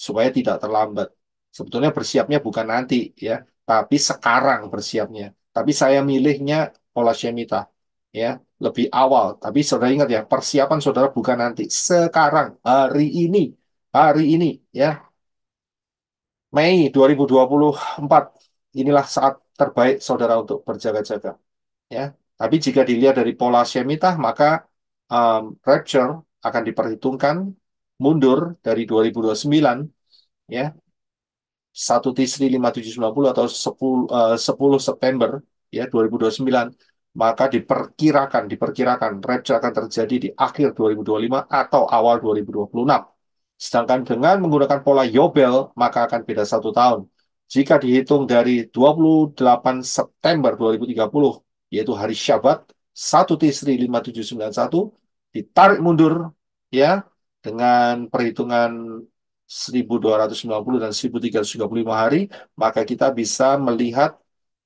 supaya tidak terlambat. Sebetulnya bersiapnya bukan nanti ya, tapi sekarang bersiapnya. Tapi saya milihnya pola Shemitah ya, lebih awal. Tapi saudara ingat ya, persiapan saudara bukan nanti, sekarang, hari ini ya, Mei 2024. Inilah saat terbaik saudara untuk berjaga-jaga ya. Tapi jika dilihat dari pola Shemitah, maka rapture akan diperhitungkan mundur dari 2029 ya 1 Tisri 5790 atau 10 September ya 2029 maka diperkirakan rapture akan terjadi di akhir 2025 atau awal 2026. Sedangkan dengan menggunakan pola Yobel maka akan beda 1 tahun. Jika dihitung dari 28 September 2030 yaitu hari Syabat 1 Tisri 5791 ditarik mundur ya dengan perhitungan 1290 dan 1335 hari, maka kita bisa melihat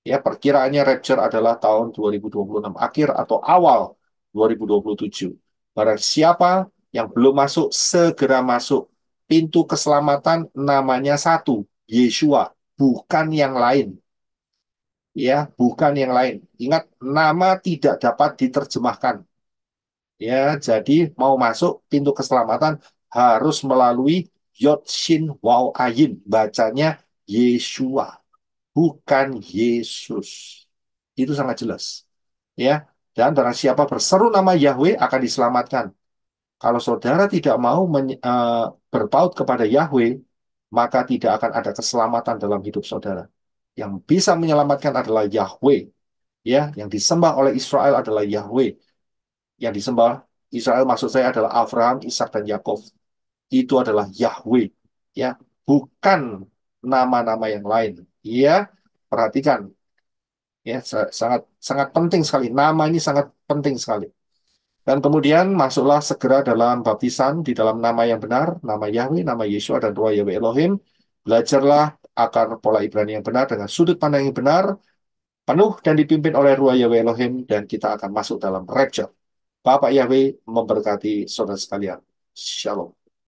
ya perkiraannya rapture adalah tahun 2026 akhir atau awal 2027. Barang siapa yang belum masuk, segera masuk. Pintu keselamatan namanya satu, Yeshua, bukan yang lain. Ya, bukan yang lain. Ingat, nama tidak dapat diterjemahkan. Ya, jadi mau masuk pintu keselamatan harus melalui Yod Shin Waw Ayin. Bacanya Yeshua, bukan Yesus. Itu sangat jelas. Ya, dan barang siapa berseru nama Yahweh akan diselamatkan. Kalau saudara tidak mau berpaut kepada Yahweh, maka tidak akan ada keselamatan dalam hidup saudara. Yang bisa menyelamatkan adalah Yahweh. Ya, yang disembah oleh Israel adalah Yahweh. Yang disembah Israel maksud saya adalah Abraham, Ishak dan Yakov. Itu adalah Yahweh, ya, bukan nama-nama yang lain. Ya, perhatikan, ya, sangat sangat penting sekali. Nama ini sangat penting sekali. Dan kemudian masuklah segera dalam baptisan di dalam nama yang benar, nama Yahweh, nama Yeshua dan Roh Yahweh Elohim. Belajarlah akar pola Ibrani yang benar dengan sudut pandang yang benar, penuh dan dipimpin oleh Ruah Yahweh Elohim, dan kita akan masuk dalam rapture. Bapak Yahweh memberkati saudara sekalian. Shalom.